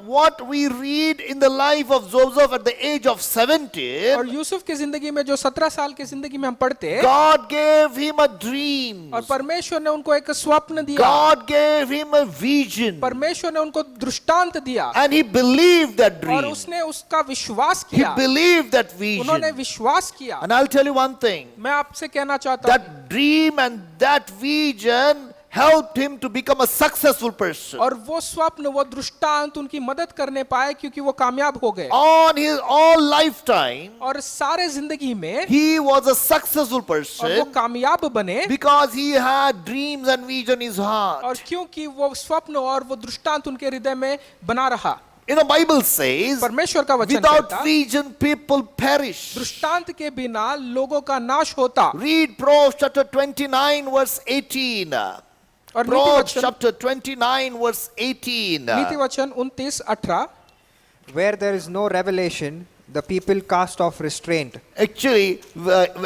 A: what we read in the life of Joseph at the age of 17,
B: और यूसुफ की जिंदगी में जो 17 साल की जिंदगी में हम पढ़ते हैं,
A: God gave him a dream.
B: और परमेश्वर ने उनको एक स्वप्न दिया,
A: God gave him a vision.
B: परमेश्वर ने उनको दृष्टांत दिया,
A: And he believed that
B: और
A: dream.
B: उसने उसका विश्वास
A: He
B: किया,
A: believed that
B: उन्होंने
A: vision.
B: विश्वास किया।
A: And I'll tell you one thing.
B: मैं आपसे कहना चाहता हूँ,
A: That dream and that vision helped him to become a successful person.
B: और वो स्वप्न, वो दृष्टांत उनकी मदद करने पाए क्योंकि वो कामयाब हो गए।
A: On his all lifetime,
B: और सारे जिंदगी में
A: he was a successful
B: और वो
A: person
B: कामयाब बने,
A: because he had dreams and vision in his heart.
B: और क्योंकि वो स्वप्न और वो दृष्टांत उनके हृदय में बना रहा।
A: You know, Bible says,
B: परमेश्वर का वचन
A: without
B: कहता,
A: vision, people perish.
B: दृष्टांत के बिना लोगों का नाश होता।
A: Read Proverbs chapter 29, verse 18.
B: और नीति
A: Proverbs
B: वचन,
A: chapter 29, verse 18.
B: नीति वचन 29:18,
C: Where there is no revelation, the people cast off restraint.
A: Actually,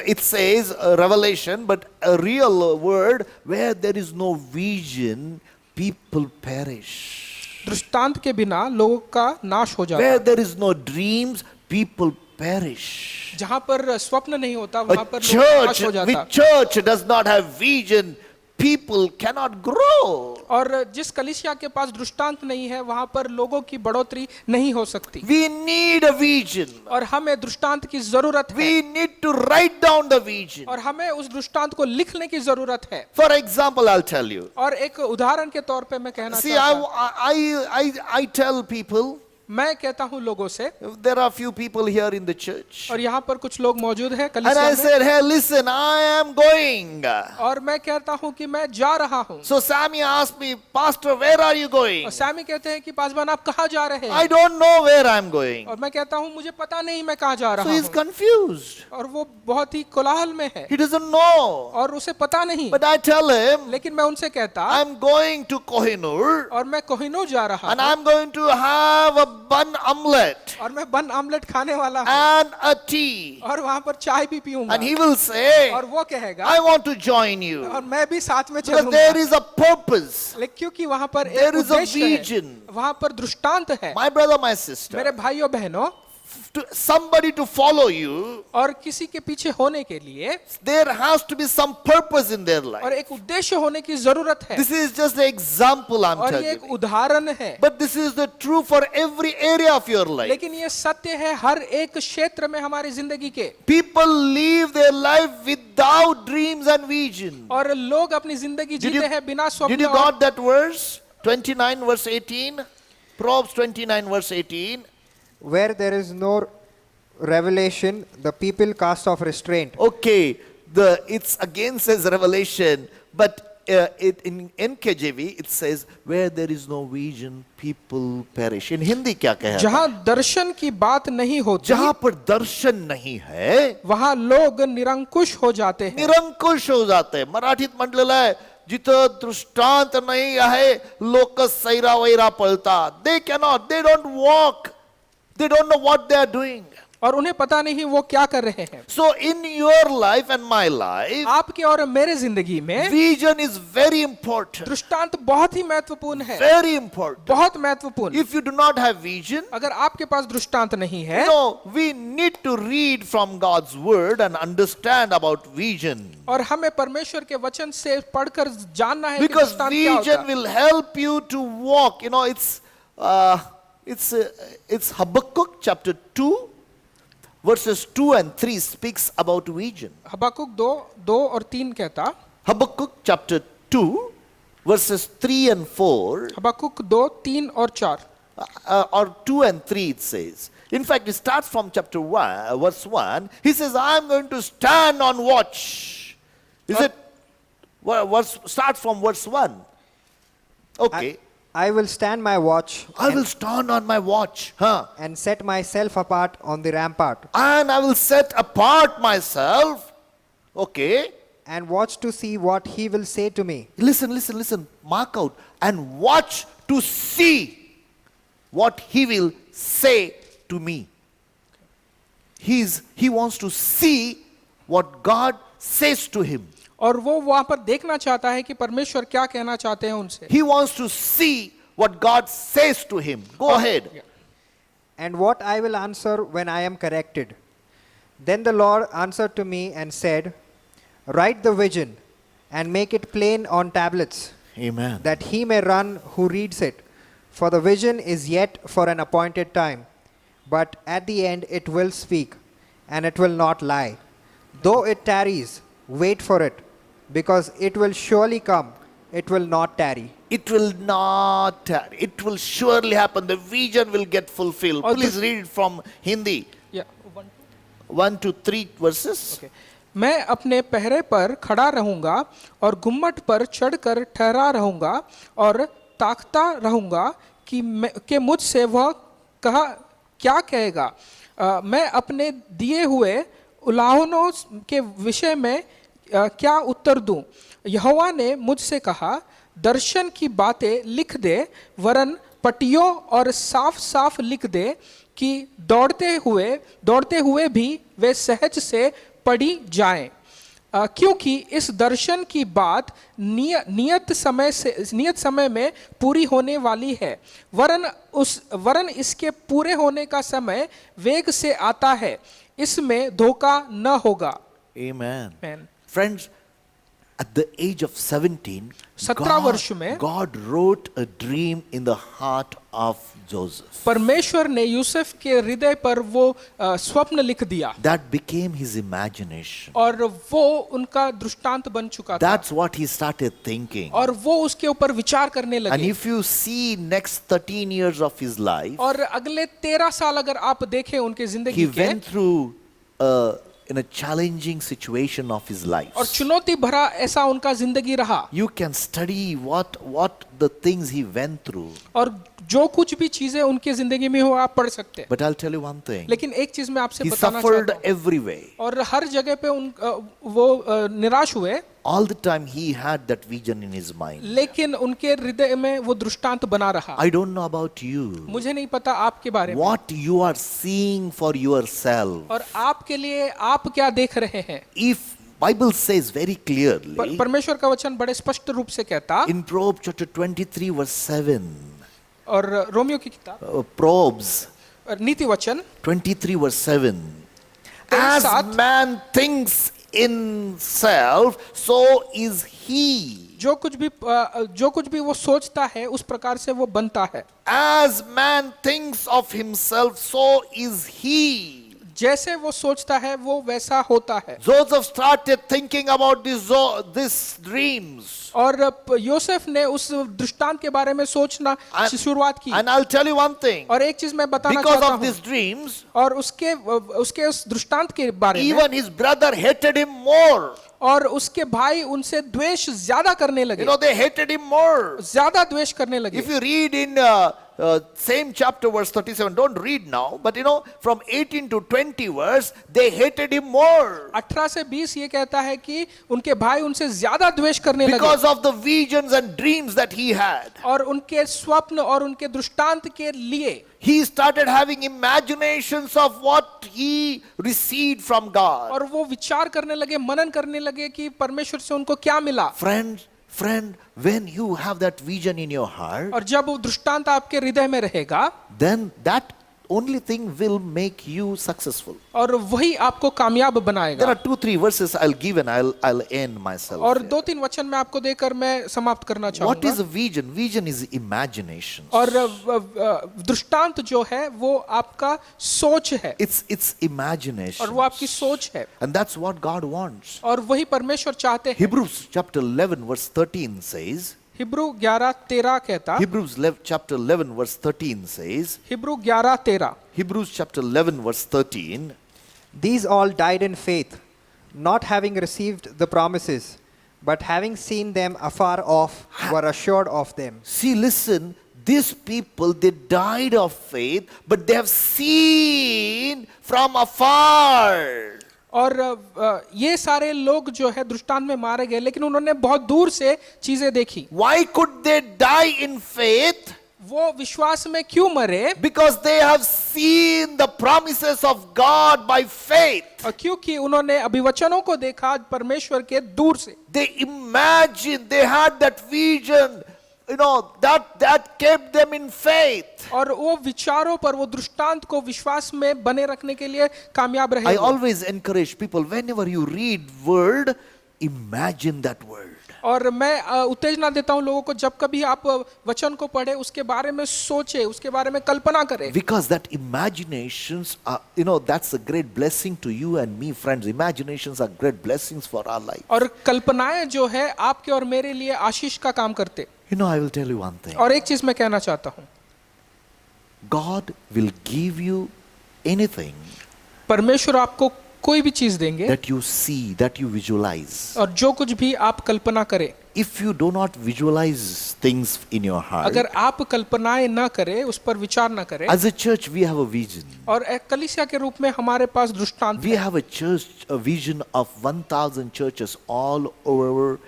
A: it says revelation, but a real word, where there is no vision, people perish.
B: दृष्टांत के बिना लोगों का नाश हो
A: Where
B: जाता।
A: there is no dreams, people perish.
B: जहां पर स्वप्न नहीं होता वहां
A: A
B: पर लोग नाश
A: church,
B: हो जाता।
A: which church does not have vision, people cannot grow.
B: और जिस कलीसिया के पास दृष्टांत नहीं है वहां पर लोगों की बढ़ोतरी नहीं हो सकती।
A: We need a vision.
B: और हमें दृष्टांत की जरूरत है,
A: We need to write down the vision.
B: और हमें उस दृष्टांत को लिखने की जरूरत है।
A: For example, I'll tell you.
B: और एक उदाहरण के तौर पे मैं कहना
A: See,
B: चाहता हूं,
A: I tell people,
B: मैं कहता हूं लोगों से,
A: there are few people here in the church.
B: और यहाँ पर कुछ लोग मौजूद हैं
A: And I
B: कलीसिया में,
A: said, hey, listen, I am going.
B: और मैं कहता हूं कि मैं जा रहा हूं।
A: So Sammy asked me, Pastor, where are you going?
B: और सैमी कहते हैं कि पासवान आप कहाँ जा रहे
A: I
B: हैं?
A: don't know where I'm going.
B: और मैं कहता हूं मुझे पता नहीं मैं कहाँ जा
A: So
B: रहा
A: he's
B: हूं।
A: confused.
B: और वो बहुत ही कोलाहल में है
A: He doesn't know.
B: और उसे पता नहीं।
A: But I tell him,
B: लेकिन मैं उनसे कहता,
A: I'm going to Kohinoor
B: और मैं कोहिनूर जा रहा
A: and
B: हूं,
A: I'm going to have a bun omelette
B: और मैं बन आमलेट खाने वाला हूं,
A: and a tea.
B: और वहां पर चाय भी पीऊंगा।
A: And he will say,
B: और वो कहेगा,
A: I want to join you.
B: और मैं भी साथ में
A: Because
B: चलूंगा।
A: there is a purpose.
B: लेकिन क्योंकि वहां पर एक
A: There is a
B: उद्देश्य है,
A: vision.
B: वहां पर दृष्टांत है।
A: My brother, my sister,
B: मेरे भाइयों बहनों,
A: somebody to follow you,
B: और किसी के पीछे होने के लिए
A: there has to be some purpose in their
B: और
A: life.
B: एक उद्देश्य होने की जरूरत है।
A: This is just the example I'm
B: और ये
A: telling
B: एक
A: you.
B: उदाहरण है,
A: But this is the true for every area of your life.
B: लेकिन ये सत्य है हर एक क्षेत्र में हमारी जिंदगी के।
A: People live their life without dreams and vision.
B: और लोग अपनी जिंदगी
A: Did
B: जीते
A: you,
B: हैं बिना
A: did
B: स्वप्न
A: you
B: और
A: got that verse? 29 verse 18? Proverbs 29 verse 18.
C: Where there is no revelation, the people cast off restraint.
A: Okay, it's again says revelation, but in NKJV it says where there is no vision, people perish. In Hindi क्या कहा?
B: जहाँ दर्शन की बात नहीं होती
A: जहाँ पर दर्शन नहीं है,
B: वहाँ लोग निरंकुश हो जाते हैं।
A: निरंकुश हो जाते हैं. मराठीत म्हटलेलं आहे, जिथं दृष्टांत नाही आहे, लोक सैरा वैरा पळतात. They cannot, they don't walk. They don't know what they are doing.
B: और उन्हें पता नहीं वो क्या कर रहे हैं।
A: So in your life and my life,
B: आपके और मेरे जिंदगी में
A: vision is very important.
B: दृष्टांत बहुत ही महत्वपूर्ण है,
A: Very important.
B: बहुत महत्वपूर्ण।
A: If you do not have vision,
B: अगर आपके पास दृष्टांत नहीं है,
A: we need to read from God's word and understand about vision.
B: और हमें परमेश्वर के वचन से पढ़कर जानना है कि
A: Because
B: दृष्टांत क्या होता
A: vision
B: है।
A: will help you to walk. It's Habakkuk chapter 2, verses 2 and 3 speaks about vision.
B: हबक्कुक 2 और 3 कहता,
A: Habakkuk chapter 2, verses 3 and 4,
B: हबक्कुक 2, 3 और 4,
A: or 2 and 3 it says. In fact, it starts from chapter 1, verse 1. He says, I'm going to stand on watch. Is it? Starts from verse 1. Okay.
C: I will stand my watch
A: I will stand on my watch.
C: and set myself apart on the rampart
A: And I will set apart myself. Okay.
C: and watch to see what he will say to me.
A: Listen. Mark out. And watch to see what he will say to me. He wants to see what God says to him.
B: और वो वहां पर देखना चाहता है कि परमेश्वर क्या कहना चाहते हैं उनसे।
A: He wants to see what God says to him. Go ahead.
C: And what I will answer when I am corrected. Then the Lord answered to me and said, write the vision and make it plain on tablets,
A: Amen.
C: that he may run who reads it. For the vision is yet for an appointed time, but at the end it will speak, and it will not lie. Though it tarries, wait for it, because it will surely come, it will not tarry.
A: It will not tarry. It will surely happen. The vision will get fulfilled.
B: और
A: Please read it from Hindi.
B: या
A: 1 to 3 verses.
B: Okay. मैं अपने पहरे पर खड़ा रहूंगा और गुम्मट पर चढ़कर ठहरा रहूंगा और ताकता रहूंगा कि मुझसे वह कहा क्या कहेगा। मैं अपने दिए हुए उलाहनों के विषय में क्या उत्तर दूं। यहोवा ने मुझसे कहा, दर्शन की बातें लिख दे, वरन पटियों और साफ साफ लिख दे कि दौड़ते हुए भी वे सहज से पढ़ी जाएं। क्योंकि इस दर्शन की बात नियत समय में पूरी होने वाली है, वरन इसके पूरे होने का समय वेग से आता है, इसमें धोखा न होगा।
A: Amen.
B: Amen.
A: Friends, at the age of 17,
B: 17 वर्ष में
A: God wrote a dream in the heart of Joseph.
B: परमेश्वर ने यूसुफ के हृदय पर वो स्वप्न लिख दिया
A: That became his imagination.
B: और वो उनका दृष्टांत बन चुका था
A: That's what he started thinking.
B: और वो उसके ऊपर विचार करने
A: And
B: लगे।
A: if you see next 13 years of his life,
B: और अगले 13 साल अगर आप देखें उनके
A: he
B: जिंदगी के,
A: went through in a challenging situation of his life.
B: और चुनौती भरा ऐसा उनका जिंदगी रहा।
A: You can study what the things he went through.
B: और जो कुछ भी चीजें उनकी जिंदगी में हो आप पढ़ सकते हैं।
A: But I'll tell you one thing.
B: लेकिन एक चीज मैं आपसे
A: He
B: बताना
A: suffered
B: चाहता हूं,
A: every way.
B: और हर जगह पे वो निराश हुए,
A: All the time he had that vision in his mind.
B: लेकिन उनके हृदय में वो दृष्टांत बना रहा।
A: I don't know about you.
B: मुझे नहीं पता आपके बारे में,
A: What you are seeing for yourself.
B: और आपके लिए आप क्या देख रहे हैं।
A: If Bible says very clearly
B: परमेश्वर का वचन बड़े स्पष्ट रूप से कहता,
A: in Proverbs chapter 23 verse 7,
B: और रोमियो की किताब
A: Proverbs
B: नीति वचन
A: 23 verse 7,
B: तेईस
A: as
B: सात,
A: man thinks in self, so is he.
B: जो कुछ भी वो सोचता है उस प्रकार से वो बनता है।
A: As man thinks of himself, so is he.
B: जैसे वो सोचता है वो वैसा होता है।
A: Joseph started thinking about these dreams.
B: और योसेफ ने उस दृष्टांत के बारे में सोचना शुरुआत की।
A: And I'll tell you one thing.
B: और एक चीज मैं बताना
A: Because
B: चाहता
A: of
B: हूँ,
A: these dreams,
B: और उसके उस दृष्टांत के बारे में,
A: even his brother hated him more.
B: और उसके भाई उनसे द्वेष ज्यादा करने लगे,
A: You know, they hated him more.
B: ज्यादा द्वेष करने लगे।
A: If you read in same chapter verse 37, don't read now, but you know, from 18 to 20 verse, they hated him more.
B: 18 से 20 ये कहता है कि उनके भाई उनसे ज्यादा द्वेष करने लगे,
A: Because of the visions and dreams that he had.
B: और उनके स्वप्न और उनके दृष्टांत के लिए
A: He started having imaginations of what he received from God.
B: और वो विचार करने लगे, मनन करने लगे कि परमेश्वर से उनको क्या मिला।
A: Friend, when you have that vision in your heart,
B: और जब वो दृष्टांत आपके हृदय में रहेगा,
A: then that only thing will make you successful.
B: और वही आपको कामयाब
A: There
B: बनाएगा।
A: are 2-3 verses I'll give and I'll end myself.
B: और
A: here.
B: 2-3 वचन मैं आपको देकर मैं समाप्त करना
A: What is
B: चाहूंगा।
A: a vision? Vision is imagination.
B: और दृष्टांत जो है वो आपका सोच है,
A: It's imagination.
B: और वो आपकी सोच है,
A: And that's what God wants.
B: और वही परमेश्वर चाहते हैं।
A: Hebrews chapter 11 verse 13 says,
B: Hebrew 11:13 कहता,
A: Hebrews chapter 11 verse 13 says,
B: Hebrew 11:13,
A: Hebrews chapter 11 verse 13,
C: These all died in faith, not having received the promises, but having seen them afar off, were assured of them.
A: see, listen, these people, they died of faith, but they have seen from afar.
B: और ये सारे लोग जो है दृष्टांत में मारे गए, लेकिन उन्होंने बहुत दूर से चीजें देखी।
A: Why could they die in faith?
B: वो विश्वास में क्यों मरे?
A: Because they have seen the promises of God by faith.
B: और क्योंकि उन्होंने अभिवचनों को देखा परमेश्वर के दूर से।
A: They imagined, they had that vision, you know, that kept them in faith.
B: और वो विचारों पर, वो दृष्टांत को विश्वास में बने रखने के लिए कामयाब रहे।
A: I always encourage people, whenever you read word, imagine that word.
B: और मैं उत्तेजना देता हूं लोगों को, जब कभी आप वचन को पढ़े उसके बारे में सोचे, उसके बारे में कल्पना करें,
A: Because that imaginations are, that's a great blessing to you and me, friends. Imaginations are great blessings for our life.
B: और कल्पनाएं जो है आपके और मेरे लिए आशीष का काम करते।
A: I will tell you one thing.
B: और एक चीज मैं कहना चाहता हूं,
A: God will give you anything
B: परमेश्वर आपको कोई भी चीज देंगे
A: that you see, that you visualize.
B: और जो कुछ भी आप कल्पना करें,
A: If you do not visualize things in your heart,
B: अगर आप कल्पनाएं ना करें, उस पर विचार ना करें,
A: as a church we have a vision.
B: और एक कलीसिया के रूप में हमारे पास दृष्टांत
A: We
B: है।
A: have a vision of 1,000 churches all over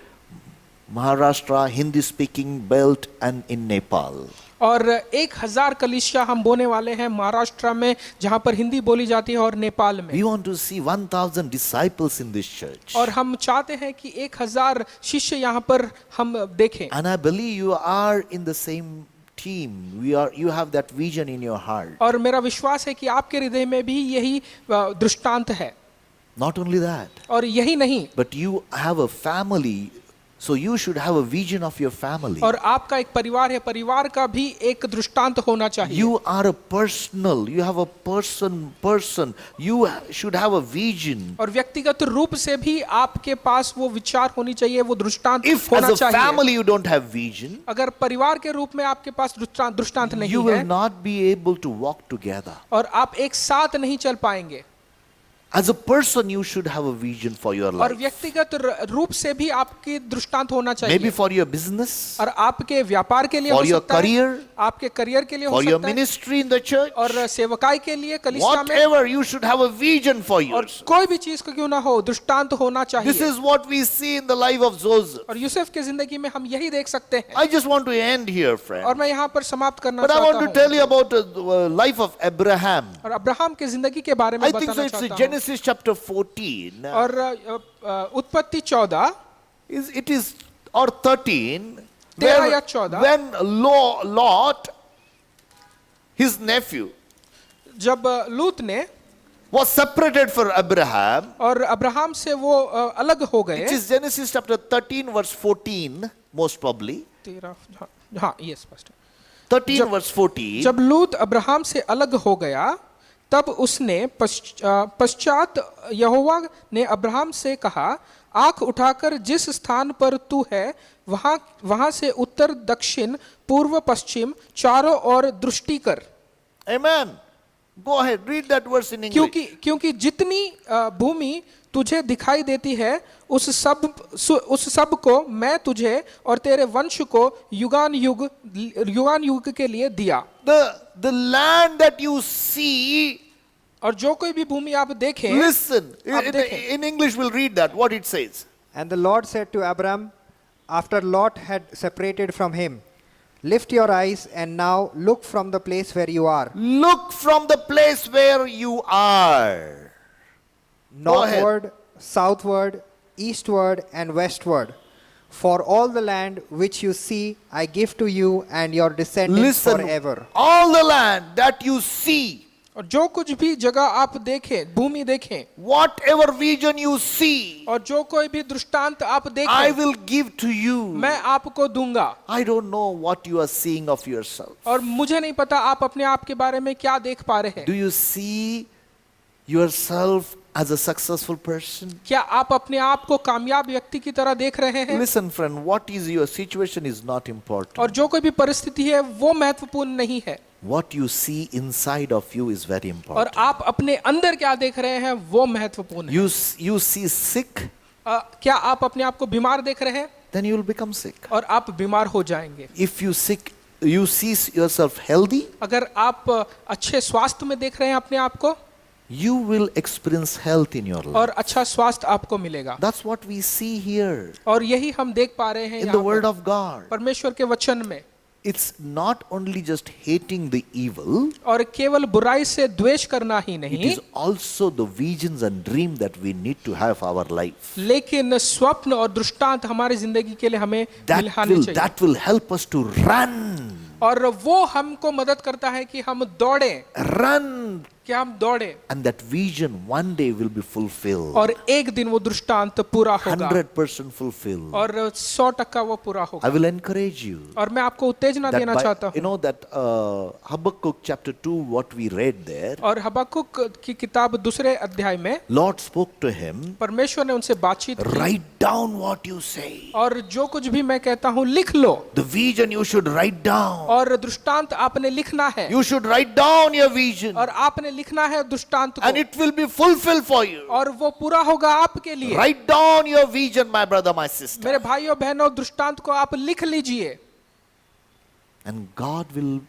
A: Maharashtra, Hindi-speaking belt and in Nepal.
B: और 1000 कलीसिया हम बोने वाले हैं महाराष्ट्र में, जहां पर हिंदी बोली जाती है, और नेपाल में।
A: We want to see 1,000 disciples in this church.
B: और हम चाहते हैं कि 1000 शिष्य यहाँ पर हम देखें।
A: And I believe you are in the same team. You have that vision in your heart.
B: और मेरा विश्वास है कि आपके हृदय में भी यही दृष्टांत है।
A: Not only that,
B: और यही नहीं,
A: but you have a family. So you should have a vision of your family.
B: और आपका एक परिवार है, परिवार का भी एक दृष्टांत होना चाहिए।
A: You are a personal. You have a person. You should have a vision.
B: और व्यक्तिगत रूप से भी आपके पास वो विचार होनी चाहिए, वो दृष्टांत
A: If
B: होना
A: as a
B: चाहिए।
A: family you don't have vision,
B: अगर परिवार के रूप में आपके पास दृष्टांत
A: you
B: नहीं
A: will
B: है,
A: not be able to walk together.
B: और आप एक साथ नहीं चल पाएंगे।
A: As a person, you should have a vision for your
B: और
A: life.
B: व्यक्तिगत रूप से भी आपकी दृष्टांत होना
A: Maybe
B: चाहिए,
A: for your business,
B: और आपके व्यापार के लिए
A: for
B: हो
A: your
B: सकता है,
A: career,
B: आपके करियर के लिए हो
A: for your
B: सकता है,
A: ministry in the church,
B: और सेवकाई के लिए कलीसिया में,
A: whatever, you should have a vision for
B: और
A: yourself.
B: कोई भी चीज को क्यों ना हो, दृष्टांत होना
A: This
B: चाहिए।
A: is what we see in the life of Joseph.
B: और यूसुफ की जिंदगी में हम यही देख सकते हैं।
A: I just want to end here,
B: और
A: friend.
B: मैं यहाँ पर समाप्त करना
A: But I want to
B: चाहता
A: tell
B: हूँ,
A: you about the life of Abraham.
B: और अब्राहम की जिंदगी के बारे में
A: I think so.
B: बताना
A: It's
B: चाहता हूँ।
A: Genesis chapter 14.
B: और उत्पत्ति 14
A: It is or 13.
B: 13 या 14,
A: when Lot, his nephew,
B: जब लूत ने
A: was separated from Abraham.
B: और अब्राहम से वो अलग हो गए।
A: It is Genesis chapter 13 verse 14, most probably.
B: 13, हाँ ये स्पष्ट है।
A: 13 verse 14.
B: जब लूत अब्राहम से अलग हो गया, तब उसने पश्चात यहोवा ने अब्राहम से कहा, आंख उठाकर जिस स्थान पर तू है वहां से उत्तर दक्षिण पूर्व पश्चिम चारों ओर दृष्टि कर।
A: Amen. Go ahead, read that verse in English.
B: क्योंकि जितनी भूमि तुझे दिखाई देती है उस सब को मैं तुझे और तेरे वंश को युगान युग के लिए दिया।
A: The land that you see,
B: और जो कोई भी भूमि आप देखें,
A: listen,
B: आप देखें।
A: in English we'll read that, what it says.
C: And the Lord said to Abram, after Lot had separated from him, lift your eyes and now look from the place where you are,
A: Look from the place where you are. Go ahead.
C: northward, southward, eastward, and westward. For all the land which you see, I give to you and your descendants
A: Listen,
C: forever.
A: all the land that you see,
B: और जो कुछ भी जगह आप देखें, भूमि देखें,
A: whatever vision you see,
B: और जो कोई भी दृष्टांत आप
A: I
B: देखें,
A: will give to you.
B: मैं आपको दूंगा।
A: I don't know what you are seeing of yourself.
B: और मुझे नहीं पता आप अपने आप के बारे में क्या देख पा रहे हैं।
A: Do you see yourself as a successful person?
B: क्या आप अपने आप को कामयाब व्यक्ति की तरह देख रहे हैं?
A: Listen, friend, what is your situation is not important.
B: और जो कोई भी परिस्थिति है वो महत्वपूर्ण नहीं है,
A: What you see inside of you is very
B: और
A: important.
B: आप अपने अंदर क्या देख रहे हैं वो महत्वपूर्ण है।
A: You see sick,
B: क्या आप अपने आप को बीमार देख रहे हैं?
A: then you will become sick.
B: और आप बीमार हो जाएंगे।
A: If you see yourself healthy,
B: अगर आप अच्छे स्वास्थ्य में देख रहे हैं अपने आप को,
A: you will experience health in your life.
B: और अच्छा स्वास्थ्य आपको मिलेगा।
A: That's what we see here
B: और यही हम देख पा रहे हैं
A: in the
B: यहाँ
A: word
B: पर,
A: of God.
B: परमेश्वर के वचन में।
A: It's not only just hating the evil,
B: और केवल बुराई से द्वेष करना ही
A: it
B: नहीं,
A: is also the visions and dream that we need to have for our life.
B: लेकिन स्वप्न और दृष्टांत हमारी जिंदगी के लिए हमें मिलाने चाहिए।
A: That will help us to run.
B: और वो हमको मदद करता है कि हम दौड़ें,
A: Run
B: कि हम दौड़े
A: and that vision one day will be fulfilled.
B: और एक दिन वो दृष्टांत पूरा होगा
A: 100% fulfilled.
B: और 100% वो पूरा
A: I
B: होगा।
A: will encourage you
B: और मैं आपको उत्तेजना
A: that
B: देना चाहता
A: you
B: हूँ।
A: know that Habakkuk chapter 2 what we read there,
B: और हबक्कुक की किताब दूसरे अध्याय में
A: Lord spoke to him,
B: परमेश्वर ने उनसे बातचीत की
A: write down what you say.
B: और जो कुछ भी मैं कहता हूँ लिख लो
A: The vision you should write down.
B: और दृष्टांत आपने लिखना है
A: You should write down your vision
B: और आपने लिखना है दृष्टांत
A: and
B: को
A: it will be fulfilled for you.
B: और वो पूरा होगा आपके लिए।
A: Write down your vision, my brother, my sister.
B: मेरे भाइयों बहनों दृष्टांत को आप लिख लीजिए
A: And God will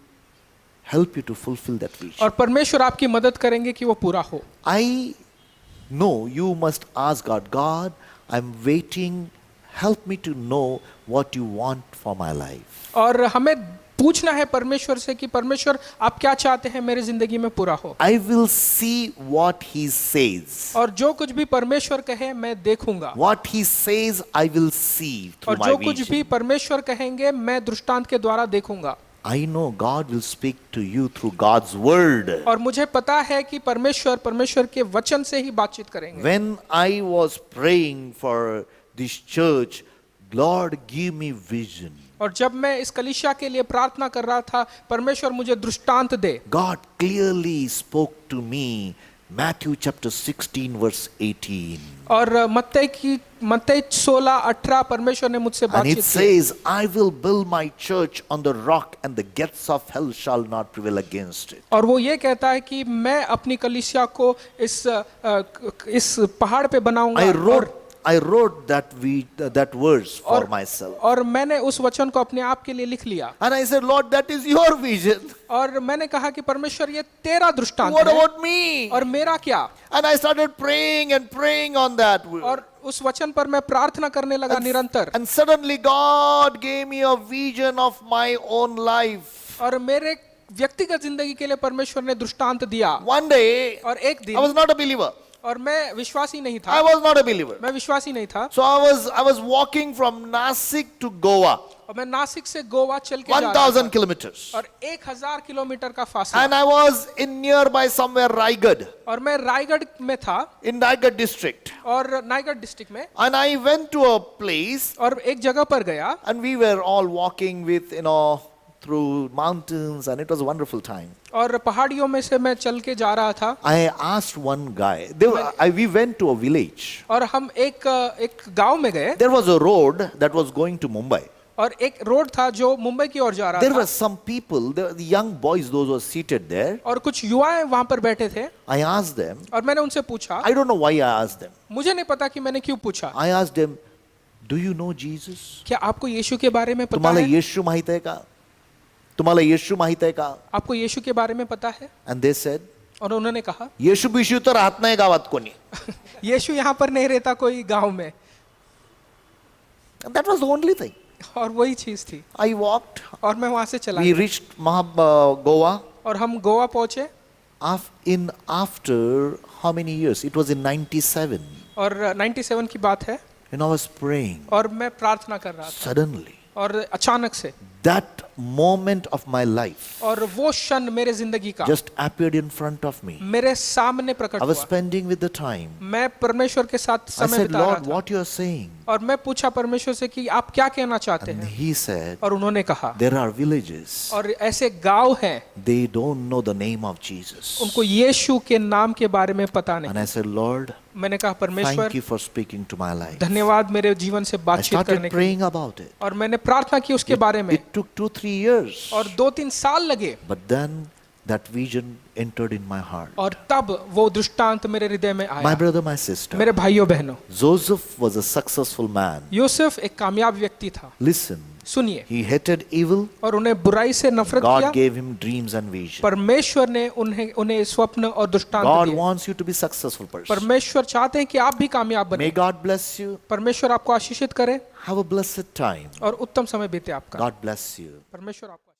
A: help you to fulfill that vision.
B: और परमेश्वर आपकी मदद करेंगे कि वो पूरा हो।
A: I know you must ask God, God, I'm waiting, help me to know what you want for my life.
B: और हमें पूछना है परमेश्वर से कि परमेश्वर आप क्या चाहते हैं मेरी जिंदगी में पूरा हो।
A: I will see what He says.
B: और जो कुछ भी परमेश्वर कहे मैं देखूंगा
A: What He says, I will see through
B: और
A: my
B: जो कुछ भी
A: vision.
B: परमेश्वर कहेंगे मैं दृष्टांत के द्वारा देखूंगा।
A: I know God will speak to you through God's word.
B: और मुझे पता है कि परमेश्वर के वचन से ही बातचीत करेंगे।
A: When I was praying for this church, Lord, give me vision.
B: और जब मैं इस कलीसिया के लिए प्रार्थना कर रहा था परमेश्वर मुझे दृष्टांत दे।
A: God clearly spoke to me, Matthew chapter 16 verse 18.
B: और मत्ती 16:18 परमेश्वर ने मुझसे
A: And
B: बातचीत
A: it
B: की
A: says, I will build my church on the rock and the gates of hell shall not prevail against it.
B: और वो ये कहता है कि मैं अपनी कलीसिया को इस पहाड़ पे बनाऊंगा।
A: I wrote that verse for myself.
B: और मैंने उस वचन को अपने आप के लिए लिख लिया
A: And I said, Lord, that is your vision.
B: और मैंने कहा कि परमेश्वर ये तेरा दृष्टांत
A: What
B: है
A: about me?
B: और मेरा क्या।
A: And I started praying and praying on that word.
B: और उस वचन पर मैं प्रार्थना करने लगा निरंतर।
A: And suddenly God gave me a vision of my own life.
B: और मेरे व्यक्तिगत जिंदगी के लिए परमेश्वर ने दृष्टांत दिया।
A: One day,
B: और एक
A: I
B: दिन
A: was not a believer.
B: और मैं विश्वासी नहीं था।
A: I was not a believer.
B: मैं विश्वासी नहीं था।
A: So I was walking from Nasik to Goa,
B: और मैं नासिक से गोवा चल के जा रहा
A: 1,000
B: था
A: kilometers.
B: और 1000 किलोमीटर का फासला।
A: And I was in nearby somewhere Raigad,
B: और मैं रायगढ़ में था
A: in Raigad district.
B: और नायगढ़ डिस्ट्रिक्ट में।
A: And I went to a place
B: और एक जगह पर गया
A: and we were all walking with, through mountains and it was a wonderful time.
B: और पहाड़ियों में से मैं चल के जा रहा था।
A: I asked one guy, we went to a village.
B: और हम एक गांव में गए
A: There was a road that was going to Mumbai.
B: और एक रोड था जो मुंबई की ओर जा रहा
A: There
B: था।
A: were some people, the young boys, those who were seated there.
B: और कुछ युवाएं वहां पर बैठे थे
A: I asked them,
B: और मैंने उनसे पूछा।
A: I don't know why I asked them.
B: मुझे नहीं पता कि मैंने क्यों पूछा।
A: I asked them, do you know Jesus?
B: क्या आपको यीशु के बारे में पता
A: तुम्हाला
B: है?
A: येशू माहित आहे का? तुम्हाला येशू माहित आहे का?
B: आपको यीशु के बारे में पता है?
A: And they said,
B: और उन्होंने कहा
A: येशू बिशू तर राहत नाही गावात कोणी.
B: यीशु यहाँ पर नहीं रहता कोई गांव में।
A: And that was the only thing.
B: और वही चीज थी।
A: I walked.
B: और मैं वहां से चला
A: We
B: गया।
A: reached Goa.
B: और हम गोवा पहुंचे।
A: After how many years? It was in 97.
B: और 97 की बात है।
A: I was praying.
B: और मैं प्रार्थना कर रहा था
A: Suddenly,
B: और अचानक से
A: that moment of my life
B: और वो क्षण मेरे जिंदगी का
A: just appeared in front of me.
B: मेरे सामने प्रकट
A: I was
B: हुआ।
A: spending with the time.
B: मैं परमेश्वर के साथ
A: I
B: समय
A: said,
B: बिता रहा
A: Lord,
B: था
A: what you are saying?
B: और मैं पूछा परमेश्वर से कि आप क्या कहना चाहते
A: And
B: हैं।
A: he said,
B: और उन्होंने कहा
A: there are villages.
B: और ऐसे गांव हैं
A: They don't know the name of Jesus.
B: उनको यीशु के नाम के बारे में पता
A: And
B: नहीं।
A: I said, Lord,
B: मैंने कहा परमेश्वर
A: thank you for speaking to my life.
B: धन्यवाद मेरे जीवन से
A: I
B: बातचीत करने
A: started
B: के लिए।
A: praying about it.
B: और मैंने प्रार्थना की उसके बारे में
A: It took 2-3 years.
B: और 2-3 साल लगे
A: But then that vision entered in my heart.
B: और तब वो दृष्टांत मेरे हृदय में
A: My
B: आया।
A: brother, my sister,
B: मेरे भाइयों बहनों
A: Joseph was a successful man.
B: Yusuf एक कामयाब व्यक्ति था।
A: Listen,
B: सुनिए
A: he hated evil.
B: और उन्हें बुराई से नफरत
A: God
B: किया।
A: gave him dreams and vision.
B: परमेश्वर ने उन्हें स्वप्न और दृष्टांत
A: God
B: दिए।
A: wants you to be successful person.
B: परमेश्वर चाहते हैं कि आप भी कामयाब बने।
A: May God bless you.
B: परमेश्वर आपको आशीषित करे
A: Have a blessed time.
B: और उत्तम समय बीते आपका।
A: God bless you.
B: परमेश्वर आपको